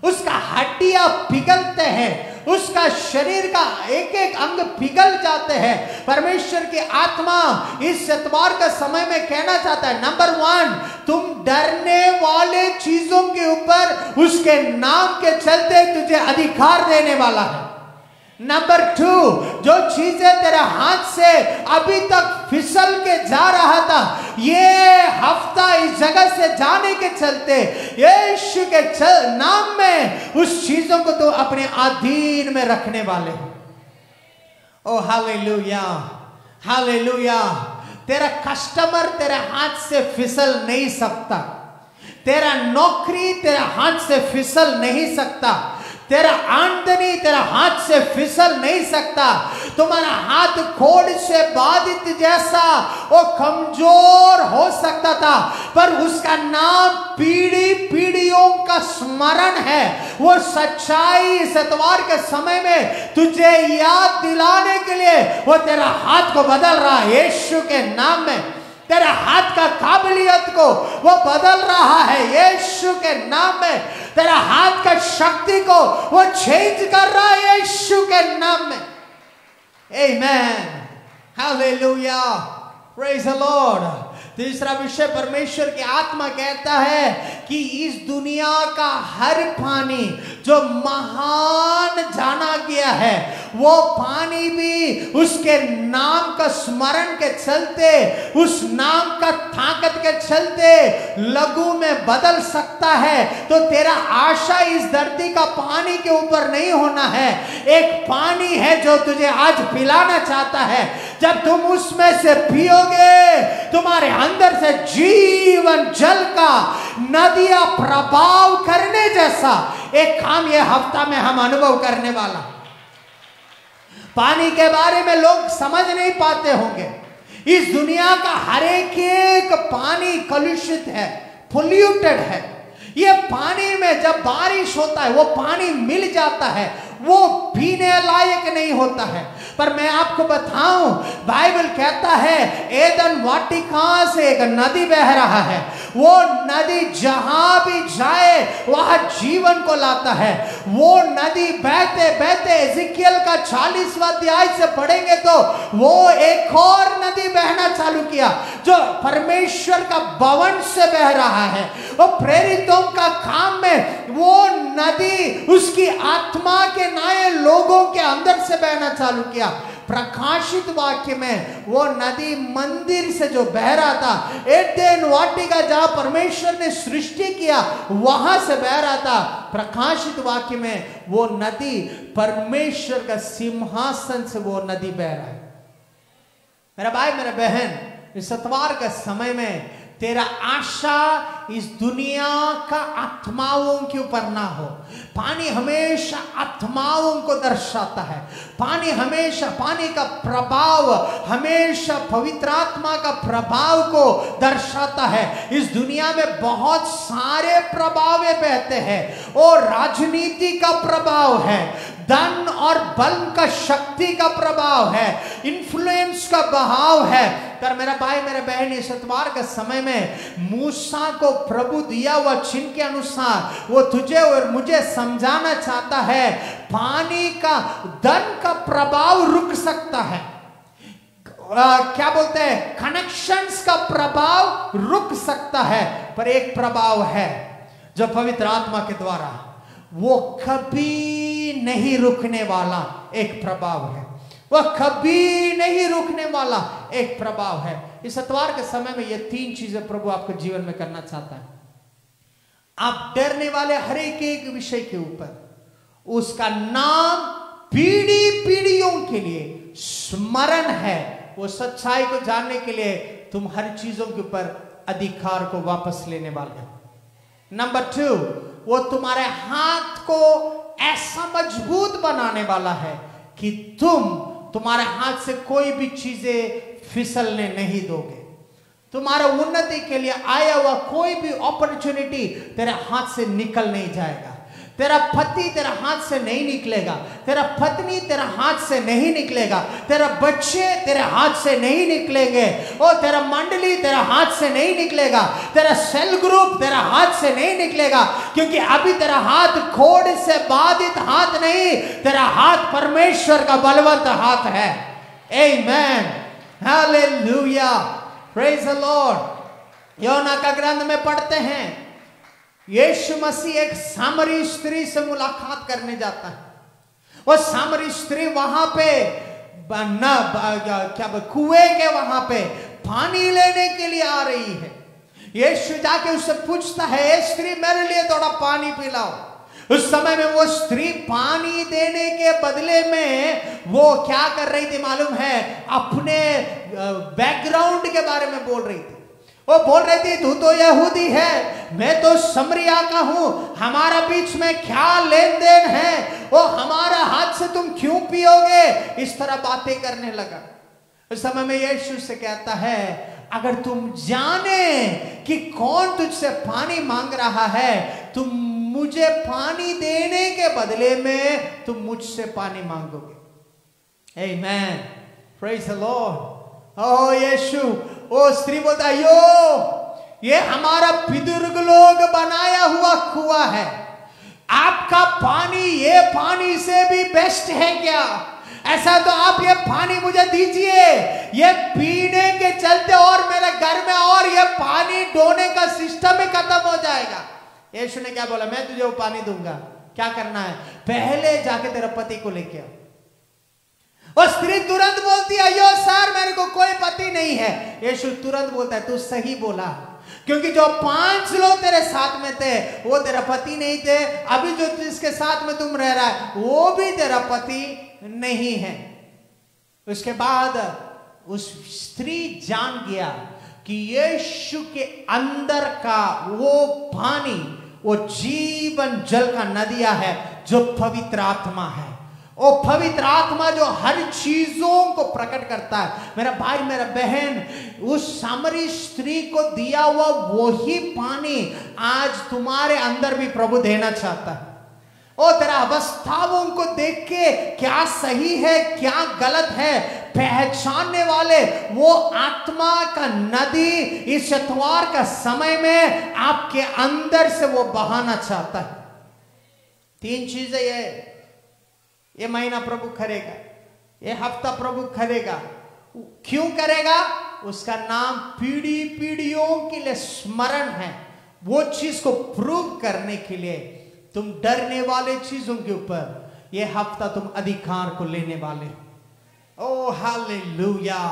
उसका हड्डियां पिघलते हैं, उसका शरीर का एक एक अंग पिघल जाते हैं। परमेश्वर की आत्मा इस इतवार का समय में कहना चाहता है नंबर 1, तुम डरने वाले चीजों के ऊपर उसके नाम के चलते तुझे अधिकार देने वाला है। नंबर 2, जो चीजें तेरे हाथ से अभी तक फिसल के जा रहा था ये हफ्ता इस जगह से जाने के चलते यीशु के नाम में उस चीजों को तो अपने अधीन में रखने वाले हैं। ओ हालेलुया, हालेलुया। तेरा कस्टमर तेरे हाथ से फिसल नहीं सकता, तेरा नौकरी तेरा हाथ से फिसल नहीं सकता, तेरा आमदनी तेरा हाथ से फिसल नहीं सकता। तुम्हारा हाथ कोड़ से बाधित जैसा वो कमजोर हो सकता था पर उसका नाम पीढ़ी पीढ़ियों का स्मरण है। वो सच्चाई इस इतवार के समय में तुझे याद दिलाने के लिए वो तेरा हाथ को बदल रहा है यीशु के नाम में। तेरा हाथ का काबिलियत को वो बदल रहा है यीशु के नाम में। तेरा हाथ का शक्ति को वो चेंज कर रहा है यीशु के नाम में। Amen, hallelujah, praise the Lord. तीसरा विषय, परमेश्वर की आत्मा कहता है कि इस दुनिया का हर पानी जो महान जाना गया है वो पानी भी उसके नाम का स्मरण के चलते, उस नाम का ताकत के चलते लघु में बदल सकता है। तो तेरा आशा इस धरती का पानी के ऊपर नहीं होना है। एक पानी है जो तुझे आज पिलाना चाहता है। जब तुम उसमें से पियोगे तुम्हारे अंदर से जीवन जल का नदियां प्रभाव करने जैसा एक काम यह हफ्ता में हम अनुभव करने वाला। पानी के बारे में लोग समझ नहीं पाते होंगे। इस दुनिया का हर एक पानी कलुषित है, पोल्यूटेड है। ये पानी में जब बारिश होता है वो पानी मिल जाता है, वो पीने लायक नहीं होता है। पर मैं आपको बताऊं, बाइबल कहता है एदन वाटिका से एक नदी बह रहा है। वो नदी जहां भी जाए वहां जीवन को लाता है। वो नदी बहते बहते एजिकियल का 40वां अध्याय से पढ़ेंगे तो वो एक और नदी बहना चालू किया जो परमेश्वर का भवन से बह रहा है। वो प्रेरितों का काम में वो नदी उसकी आत्मा के नए लोगों के अंदर से बहना चालू किया। प्रकाशित वाक्य में वो नदी मंदिर से जो बह रहा था, एडेन वाटिका जहां परमेश्वर ने सृष्टि किया वहां से बह रहा था। प्रकाशित वाक्य में वो नदी परमेश्वर का सिंहासन से वो नदी बह रहा है। मेरा भाई मेरा बहन, इस इतवार के समय में तेरा आशा इस दुनिया का आत्माओं के ऊपर ना हो। पानी हमेशा आत्माओं को दर्शाता है। पानी हमेशा, पानी का प्रभाव हमेशा पवित्र आत्मा का प्रभाव को दर्शाता है। इस दुनिया में बहुत सारे प्रभाव बहते हैं और राजनीति का प्रभाव है, धन और बल का शक्ति का प्रभाव है, इन्फ्लुएंस का बहाव है। पर मेरा भाई मेरे बहन, इस इतवार के समय में मूसा को प्रभु दिया हुआ चिन्ह के अनुसार वो तुझे और मुझे समझाना चाहता है पानी का, धन का प्रभाव रुक सकता है। क्या बोलते हैं, कनेक्शंस का प्रभाव रुक सकता है, पर एक प्रभाव है जो पवित्र आत्मा के द्वारा वो कभी नहीं रुकने वाला एक प्रभाव है, वह कभी नहीं रुकने वाला एक प्रभाव है। इस इतवार के समय में ये 3 चीजें प्रभु आपके जीवन में करना चाहता है। आप डरने वाले हर एक विषय के ऊपर उसका नाम पीढ़ी पीढ़ियों के लिए स्मरण है। वो सच्चाई को जानने के लिए तुम हर चीजों के ऊपर अधिकार को वापस लेने वाले हो। नंबर 2, वो तुम्हारे हाथ को ऐसा मजबूत बनाने वाला है कि तुम्हारे हाथ से कोई भी चीजें फिसलने नहीं दोगे। तुम्हारा उन्नति के लिए आया हुआ कोई भी अपॉर्चुनिटी तेरे हाथ से निकल नहीं जाएगा। तेरा पति तेरा हाथ से नहीं निकलेगा, तेरा पत्नी तेरा हाथ से नहीं निकलेगा, तेरा बच्चे तेरे हाथ से नहीं निकलेंगे, और तेरा मंडली तेरा हाथ से नहीं निकलेगा, तेरा सेल ग्रुप तेरा हाथ से नहीं निकलेगा, क्योंकि अभी तेरा हाथ खोड़ से बाधित हाथ नहीं, तेरा हाथ परमेश्वर का बलवंत हाथ है। आमेन, हालेलुया, प्रेज द लॉर्ड। योना का ग्रंथ में पढ़ते हैं यीशु मसीह एक सामरी स्त्री से मुलाकात करने जाता है। वो सामरी स्त्री वहां पे कुएं के वहां पे पानी लेने के लिए आ रही है। यीशु जाके उससे पूछता है, ए स्त्री मेरे लिए थोड़ा पानी पिलाओ। उस समय में वो स्त्री पानी देने के बदले में वो क्या कर रही थी मालूम है, अपने बैकग्राउंड के बारे में बोल रही थी। वो बोल रही थी, तू तो यहूदी है, मैं तो समरिया का हूं, हमारा बीच में क्या लेन देन है, वो हमारा हाथ से तुम क्यों पियोगे। इस तरह बातें करने लगा। उस समय में यीशु से कहता है, अगर तुम जाने कि कौन तुझसे पानी मांग रहा है, तुम मुझे पानी देने के बदले में तुम मुझसे पानी मांगोगे। आमेन, प्रेज द लॉर्ड। ओ यीशु, ओ स्त्री बोलता, यो ये हमारा बुजुर्ग लोग बनाया हुआ कुआं है, आपका पानी ये पानी से भी बेस्ट है क्या? ऐसा तो आप ये पानी मुझे दीजिए, ये पीने के चलते और मेरे घर में और ये पानी ढोने का सिस्टम ही खत्म हो जाएगा। यीशु ने क्या बोला, मैं तुझे वो पानी दूंगा, क्या करना है, पहले जाके तेरे पति को लेके आओ। और स्त्री तुरंत बोलती है, यो सर मेरे को कोई पति नहीं है। यीशु तुरंत बोलता है, तू सही बोला, क्योंकि जो 5 लोग तेरे साथ में थे वो तेरा पति नहीं थे, अभी जो जिसके साथ में तुम रह रहा है वो भी तेरा पति नहीं है। उसके बाद उस स्त्री जान गया कि यीशु के अंदर का वो पानी वो जीवन जल का नदिया है, जो पवित्र आत्मा है। ओ पवित्र आत्मा जो हर चीजों को प्रकट करता है। मेरा भाई मेरा बहन, उस सामरी स्त्री को दिया हुआ वही पानी आज तुम्हारे अंदर भी प्रभु देना चाहता है। ओ तेरा अवस्थाओं को देख के क्या सही है क्या गलत है पहचानने वाले वो आत्मा का नदी इस इतवार का समय में आपके अंदर से वो बहाना चाहता है। 3 चीजें ये महीना प्रभु करेगा, ये हफ्ता प्रभु करेगा। क्यों करेगा? उसका नाम पीढ़ी पीढ़ियों के लिए स्मरण है। वो चीज को प्रूव करने के लिए तुम डरने वाले चीजों के ऊपर ये हफ्ता तुम अधिकार को लेने वाले हो। ओ हालेलुया।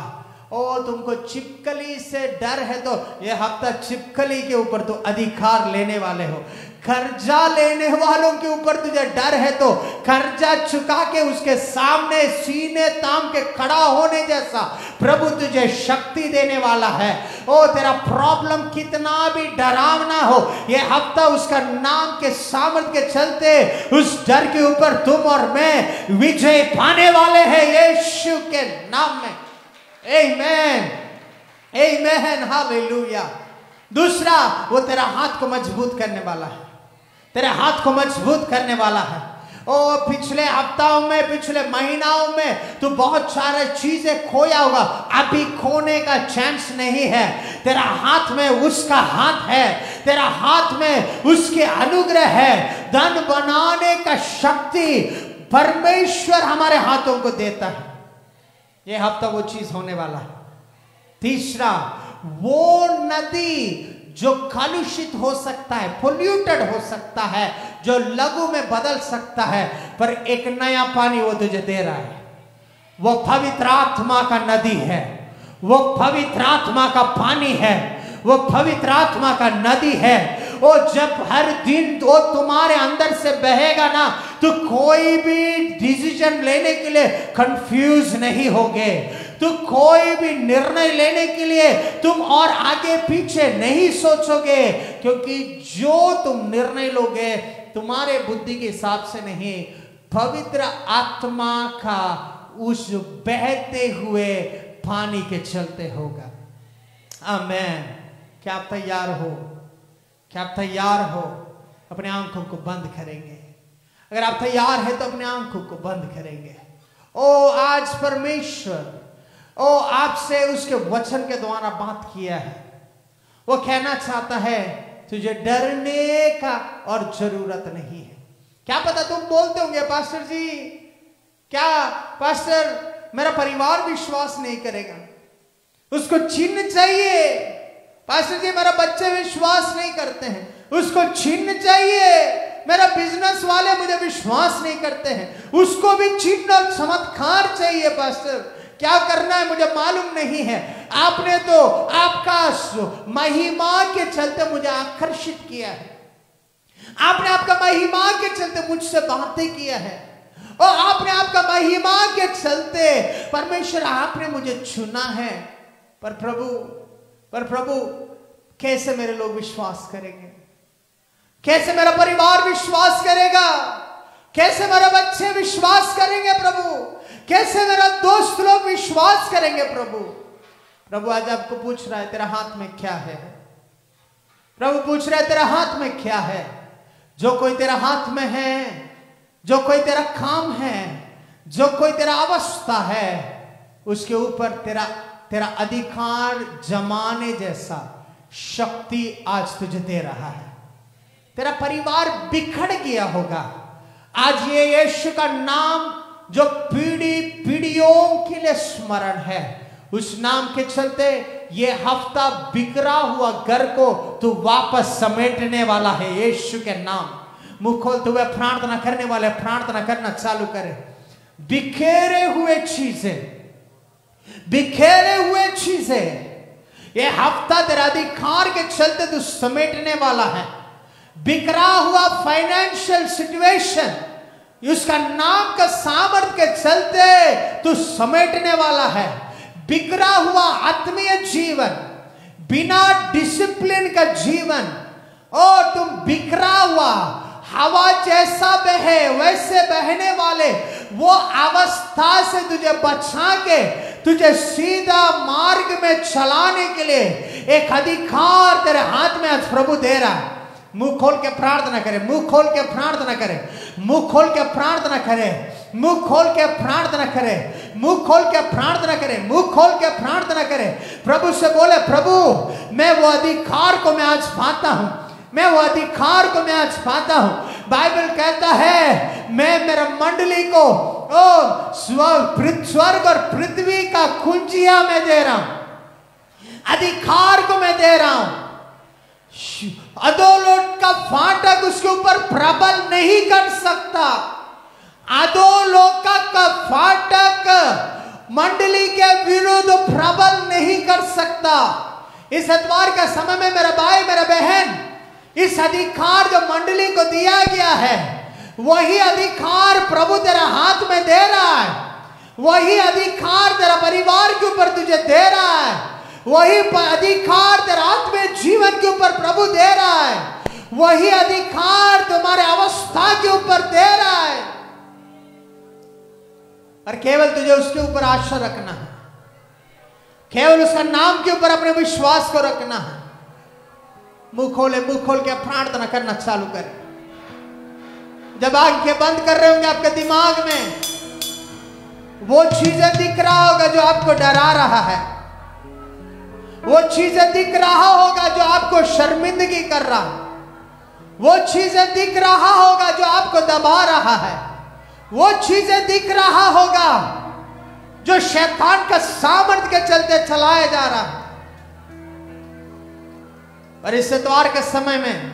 ओ तुमको छिपकली से डर है तो ये हफ्ता छिपकली के ऊपर तो अधिकार लेने वाले हो। कर्जा लेने वालों के ऊपर तुझे डर है तो कर्जा चुका के उसके सामने सीने ताम के खड़ा होने जैसा प्रभु तुझे शक्ति देने वाला है। ओ तेरा प्रॉब्लम कितना भी डरावना हो, ये हफ्ता उसका नाम के सामर्थ के चलते उस डर के ऊपर तुम और मैं विजय पाने वाले हैं यीशु के नाम में। आमेन, आमेन, हालेलुया। दूसरा, वो तेरा हाथ को मजबूत करने वाला है, तेरे हाथ को मजबूत करने वाला है। ओ पिछले हफ्ताओं में पिछले महीनाओं में तू बहुत सारे चीजें खोया होगा, अभी खोने का चांस नहीं है। तेरा हाथ में उसका हाथ है, तेरा हाथ में उसके अनुग्रह है। धन बनाने का शक्ति परमेश्वर हमारे हाथों को देता है। ये हफ्ता वो चीज होने वाला है। तीसरा, वो नदी जो कलुषित हो सकता है, पोल्यूटेड हो सकता है, जो लघु में बदल सकता है, पर एक नया पानी वो तुझे दे रहा है। वो पवित्र आत्मा का नदी है, वो पवित्र आत्मा का पानी है, वो पवित्र आत्मा का नदी है। वो जब हर दिन वो तुम्हारे अंदर से बहेगा ना, तो कोई भी डिसीजन लेने के लिए कंफ्यूज नहीं होगे, तो कोई भी निर्णय लेने के लिए तुम और आगे पीछे नहीं सोचोगे, क्योंकि जो तुम निर्णय लोगे तुम्हारे बुद्धि के हिसाब से नहीं, पवित्र आत्मा का उस बहते हुए पानी के चलते होगा। आमेन। क्या आप तैयार हो? क्या आप तैयार हो? अपने आंखों को बंद करेंगे। अगर आप तैयार हैं तो अपने आंखों को बंद करेंगे। ओ आज परमेश्वर ओ आपसे उसके वचन के द्वारा बात किया है। वो कहना चाहता है तुझे डरने का और जरूरत नहीं है। क्या पता तुम बोलते होंगे पास्टर जी, क्या पास्टर मेरा परिवार विश्वास नहीं करेगा, उसको चिन्ह चाहिए। पास्टर जी मेरा बच्चे विश्वास नहीं करते हैं, उसको चिन्ह चाहिए। मेरा बिजनेस वाले मुझे विश्वास नहीं करते हैं, उसको भी चिन्ह और चमत्कार चाहिए। पास्टर क्या करना है मुझे मालूम नहीं है। आपने तो आपका महिमा के चलते मुझे आकर्षित किया है, आपने आपका महिमा के चलते मुझसे बातें किया है, और आपने आपका महिमा के चलते परमेश्वर आपने मुझे चुना है। पर प्रभु कैसे मेरे लोग विश्वास करेंगे? कैसे मेरा परिवार विश्वास करेगा? कैसे मेरे बच्चे विश्वास करेंगे प्रभु? कैसे मेरा दोस्त लोग विश्वास करेंगे प्रभु आज आपको पूछ रहा है तेरा हाथ में क्या है? प्रभु पूछ रहा है तेरा हाथ में क्या है? जो कोई तेरा हाथ में है, जो कोई तेरा काम है, जो कोई तेरा अवस्था है, उसके ऊपर तेरा अधिकार जमाने जैसा शक्ति आज तुझे दे रहा है। तेरा परिवार बिखर गया होगा, आज ये यीशु का नाम जो पीढ़ियों के लिए स्मरण है, उस नाम के चलते ये हफ्ता बिखरा हुआ घर को तू वापस समेटने वाला है। यीशु के नाम। मुंह खोलते हुए प्रार्थना करने वाले प्रार्थना करना चालू करें। बिखेरे हुए चीजें ये हफ्ता तेरा अधिकार के चलते तू समेटने वाला है। बिखरा हुआ फाइनेंशियल सिचुएशन उसका नाम का सामर्थ्य के चलते तू समेटने वाला है। बिखरा हुआ आत्मीय जीवन, बिना डिसिप्लिन का जीवन, और तुम बिखरा हुआ हवा जैसा बहे वैसे बहने वाले वो अवस्था से तुझे बचा के तुझे सीधा मार्ग में चलाने के लिए एक अधिकार तेरे हाथ में आज प्रभु दे रहा है। मुंह खोल के प्रार्थना करें, मुंह खोल के प्रार्थना करें, मुंह खोल के प्रार्थना करें, मुंह खोल के प्रार्थना करें, मुंह खोल के प्रार्थना करें, मुंह खोल के प्रार्थना करें। प्रभु से बोले प्रभु मैं वो अधिकार को मैं आज पाता हूं, मैं वो अधिकार को मैं आज पाता हूं। बाइबल कहता है मैं मेरा मंडली को स्वर्ग और पृथ्वी का कुंजिया में दे रहा हूं, अधिकार को मैं दे रहा हूं। अधोलोक का फाटक उसके ऊपर प्रबल नहीं कर सकता। अधोलोक का फाटक मंडली के विरुद्ध प्रबल नहीं कर सकता। इस एतवार का समय में मेरा भाई मेरा बहन, इस अधिकार जो मंडली को दिया गया है वही अधिकार प्रभु तेरा हाथ में दे रहा है। वही अधिकार तेरा परिवार के ऊपर तुझे दे रहा है। वही अधिकार तेरा आत्मिक जीवन के ऊपर प्रभु दे रहा है। वही अधिकार तुम्हारे अवस्था के ऊपर दे रहा है, और केवल तुझे उसके ऊपर आशा रखना है, केवल उसका नाम के ऊपर अपने विश्वास को रखना है। मुंह खोल के प्रार्थना करना चालू करें। जब आंखें बंद कर रहे होंगे आपके दिमाग में वो चीजें दिख रहा होगा जो आपको डरा रहा है, वो चीजें दिख रहा होगा जो आपको शर्मिंदगी कर रहा है, वो चीजें दिख रहा होगा जो आपको दबा रहा है, वो चीजें दिख रहा होगा जो शैतान का सामर्थ्य के चलते चलाया जा रहा है। और इस इतवार के समय में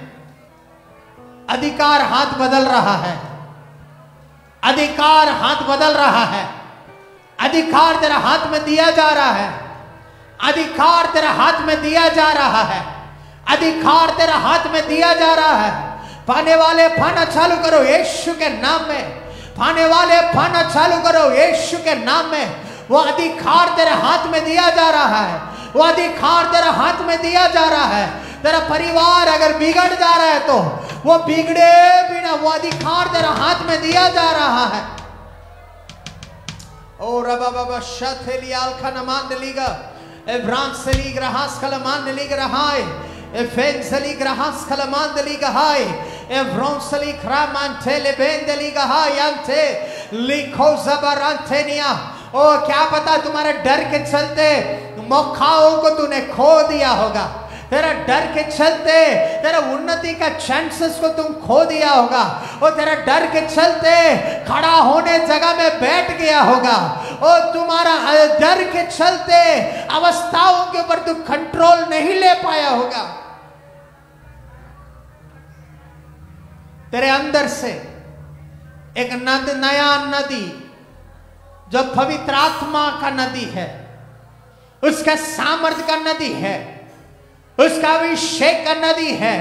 अधिकार हाथ बदल रहा है, अधिकार हाथ बदल रहा है। अधिकार तेरा हाथ में दिया जा रहा है, अधिकार तेरा हाथ में दिया जा रहा है, अधिकार तेरा हाथ में दिया जा रहा है। पाने वाले पाना चालू करो यीशु के नाम में, पाने वाले पाना चालू करो यीशु के नाम में। वो अधिकार तेरे हाथ में दिया जा रहा है, वो अधिकार तेरा हाथ में दिया जा रहा है। तेरा परिवार अगर बिगड़ जा रहा है तो वो बिगड़े बिना, वो अधिकार तेरा हाथ में दिया जा रहा है। ओ रबा बाबा शथेलियाल खनमान दलीगा एब्रान सली ग्रहास खलमान दलीग रहाय एफेन सली ग्रहास खलमान दलीग हाय एब्रोन सली खरामान थेले बेन दलीग हाय अंते लिखो जबरांतेनिया। ओ क्या पता तुम्हारे डर के चलते मौकाओं को तूने खो दिया होगा, तेरा डर के चलते तेरा उन्नति का चांसेस को तुम खो दिया होगा, और तेरा डर के चलते खड़ा होने जगह में बैठ गया होगा, और तुम्हारा डर के चलते अवस्थाओं के ऊपर तू कंट्रोल नहीं ले पाया होगा। तेरे अंदर से एक नया नदी जो पवित्र आत्मा का नदी है, उसका सामर्थ्य का नदी है, उसका अभिषेक का नदी है,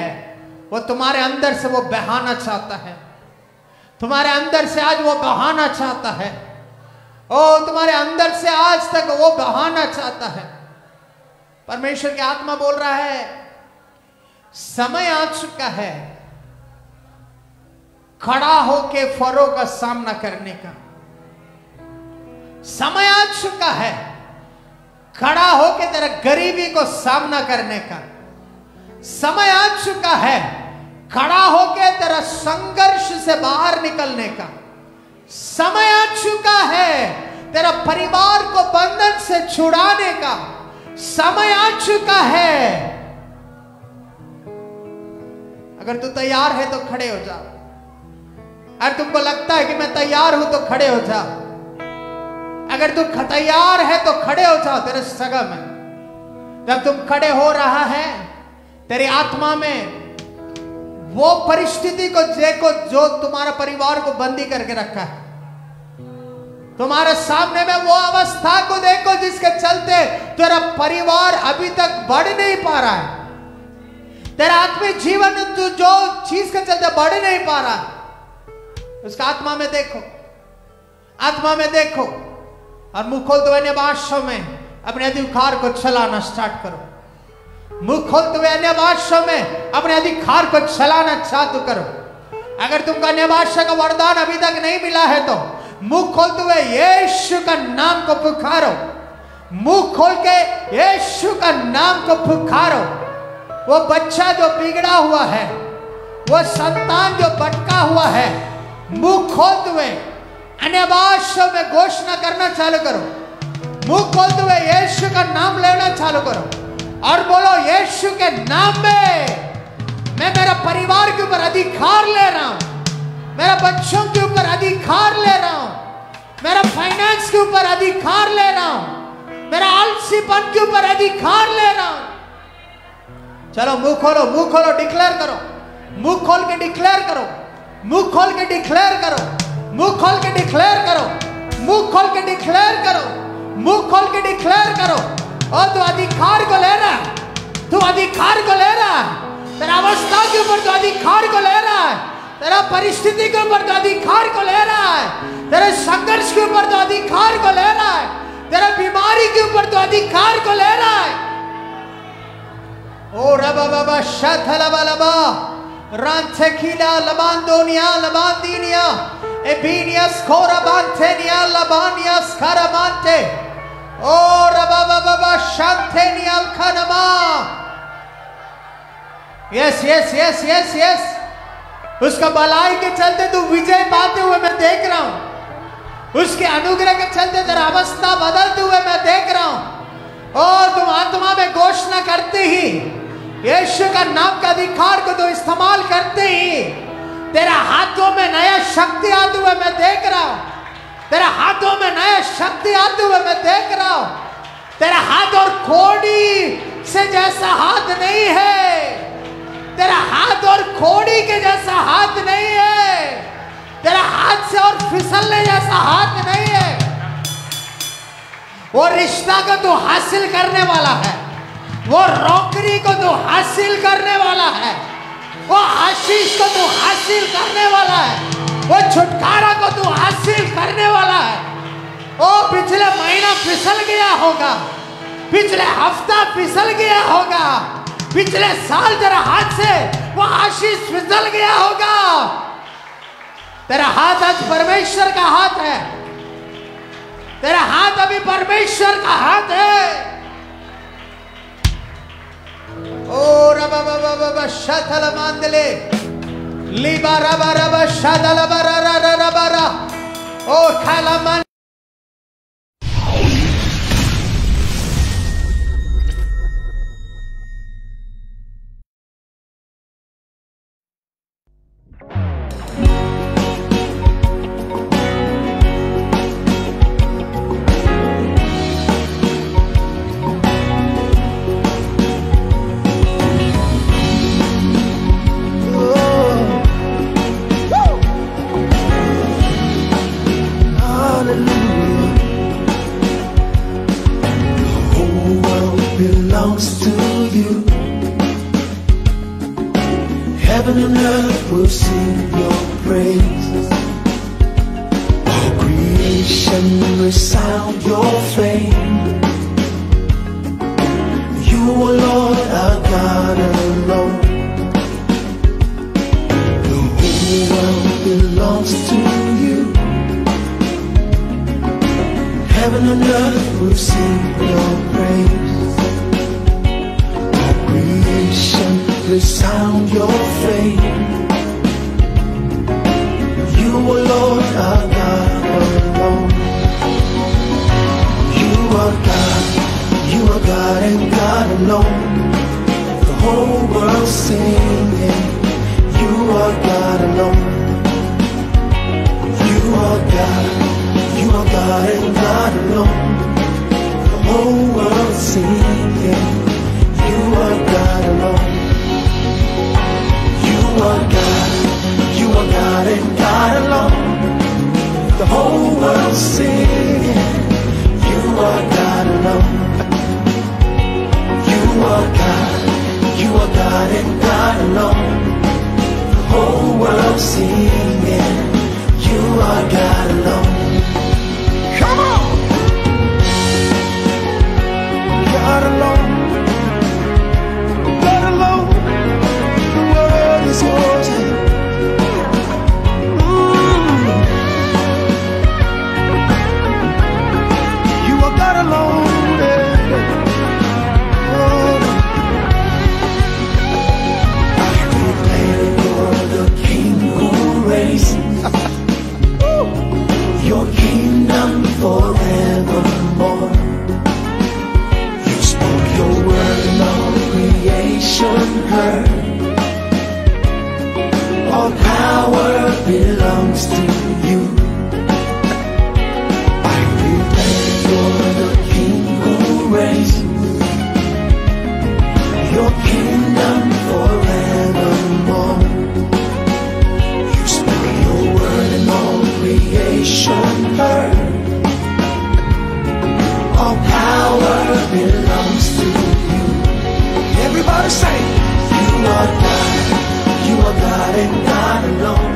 वो तुम्हारे अंदर से वो बहाना चाहता है, तुम्हारे अंदर से आज वो बहाना चाहता है, ओ तुम्हारे अंदर से आज तक वो बहाना चाहता है। परमेश्वर की आत्मा बोल रहा है समय आ चुका है खड़ा होके फरो का सामना करने का, समय आ चुका है खड़ा होके तेरा गरीबी को सामना करने का, समय आ चुका है खड़ा होके तेरा संघर्ष से बाहर निकलने का, समय आ चुका है तेरा परिवार को बंधन से छुड़ाने का, समय आ चुका है। अगर तू तैयार है तो खड़े हो जा, अगर तुमको लगता है कि मैं तैयार हूं तो खड़े हो जा, अगर तू तैयार है तो खड़े हो जाओ तेरे सगा में। जब तुम खड़े हो रहा है तेरी आत्मा में वो परिस्थिति को देखो जो तुम्हारा परिवार को बंदी करके रखा है, तुम्हारे सामने में वो अवस्था को देखो जिसके चलते तेरा परिवार अभी तक बढ़ नहीं पा रहा है, तेरा आत्मिक जीवन जो चीज के चलते बढ़ नहीं पा रहा है, उसका आत्मा में देखो, आत्मा में देखो, और मुंह खोलते हुए अन्य भाषाओं में अपने अधिकार को चलाना स्टार्ट करो। मुंह खोलते हुए अन्य भाषाओं में अपने अधिकार को चलाना चालू करो। अगर तुमको अन्य भाषा का वरदान अभी तक नहीं मिला है तो मुंह खोलते हुए यीशु का नाम को पुकारो, मुंह खोल के यीशु का नाम को पुकारो। वो बच्चा जो बिगड़ा हुआ है, वो संतान जो भटका हुआ है, मुंह खोलते हुए अन्य भाषाओं में घोषणा करना चालू करो, मुंह खोलते हुए यीशु का नाम लेना चालू करो और बोलो यीशु के नाम में मैं मेरा परिवार के ऊपर अधिकार ले रहा हूं, मेरा बच्चों के ऊपर अधिकार ले रहा हूं, मेरा फाइनेंस के ऊपर अधिकार ले रहा हूं, मेरा आलसीपन के ऊपर अधिकार ले रहा हूं। चलो मुंह खोलो, डिक्लेयर करो, मुंह खोल के डिक्लेयर करो, मुंह खोल के डिक्लेयर करो, मुंह खोल के डिक्लेयर करो, मुंह खोल के डिक्लेयर करो, मुंह खोल के डिक्लेयर करो। और तू अधिकार को ले रहा है, तू अधिकार को ले रहा है, तेरा अवस्था के ऊपर तो अधिकार को ले रहा है, तेरा परिस्थिति के ऊपर तो अधिकार को ले रहा है, तेरे संघर्ष के ऊपर तो अधिकार को ले रहा है, तेरा बीमारी के ऊपर तो अधिकार को ले रहा है। ओ रबा बाबा शथला बलबा रांथेखिला लबांदोनिया लबांदीनिया एबीनिया स्कोरा बांथेनिया लबानिया स्काराबांते ओ रबा बाबा शांथेनिया खनमा। Yes yes yes yes yes, उसका भलाई के चलते तू विजय पाते हुए मैं देख रहा हूं, उसके अनुग्रह के चलते तेरा अवस्था बदलते हुए मैं देख रहा हूं। और तुम आत्मा में घोषणा करते ही यीशु का नाम का अधिकार को तो इस्तेमाल करते ही तेरा हाथों में नया शक्ति आते हुए मैं देख रहा हूं, तेरा हाथों में नया शक्ति आते हुए मैं देख रहा हूं। तेरा हाथ और कोड़ी से जैसा हाथ नहीं है, तेरा हाथ और कोड़ी के जैसा हाथ नहीं है, तेरा हाथ से और फिसलने जैसा हाथ नहीं है। वो रिश्ता को तू हासिल करने वाला है, वो नौकरी को तू हासिल करने वाला है, वो आशीष को तू हासिल करने वाला है, वो छुटकारा को तू हासिल करने वाला है। ओ पिछले महीना फिसल गया होगा, पिछले हफ्ता फिसल गया होगा, पिछले साल तेरा हाथ से वो आशीष फिसल गया होगा। तेरा हाथ आज परमेश्वर का हाथ है, तेरा हाथ अभी परमेश्वर का हाथ है। ओ रबा बबा बबा शतल मांदले लीबा रबा रबा शदल बरा रबा रबा ओ खाला मान।
Heaven and earth will sing your praise. All creation will sound your fame. You, O Lord, are God alone. The whole world belongs to you. Heaven and earth will sing your praise. All creation will sound your fame. You, O Lord, are God alone. You are God, you are God and God alone. The whole world singing, you are God alone. You are God, you are God and God alone. The whole world singing, you are God alone. You are God, you are God and God alone. The whole world singing, you are God alone. You are God, you are God and God alone. The whole world singing, you are God alone. Come on! God alone. God alone. The world is yours. You are God alone. Your kingdom forevermore. You spoke your word and all creation heard. All power belongs to you. I repent, you're the King who reigns. Your kingdom forevermore. You spoke your word and all creation heard. All power belongs to you. Everybody say, you are God, you are God and God alone.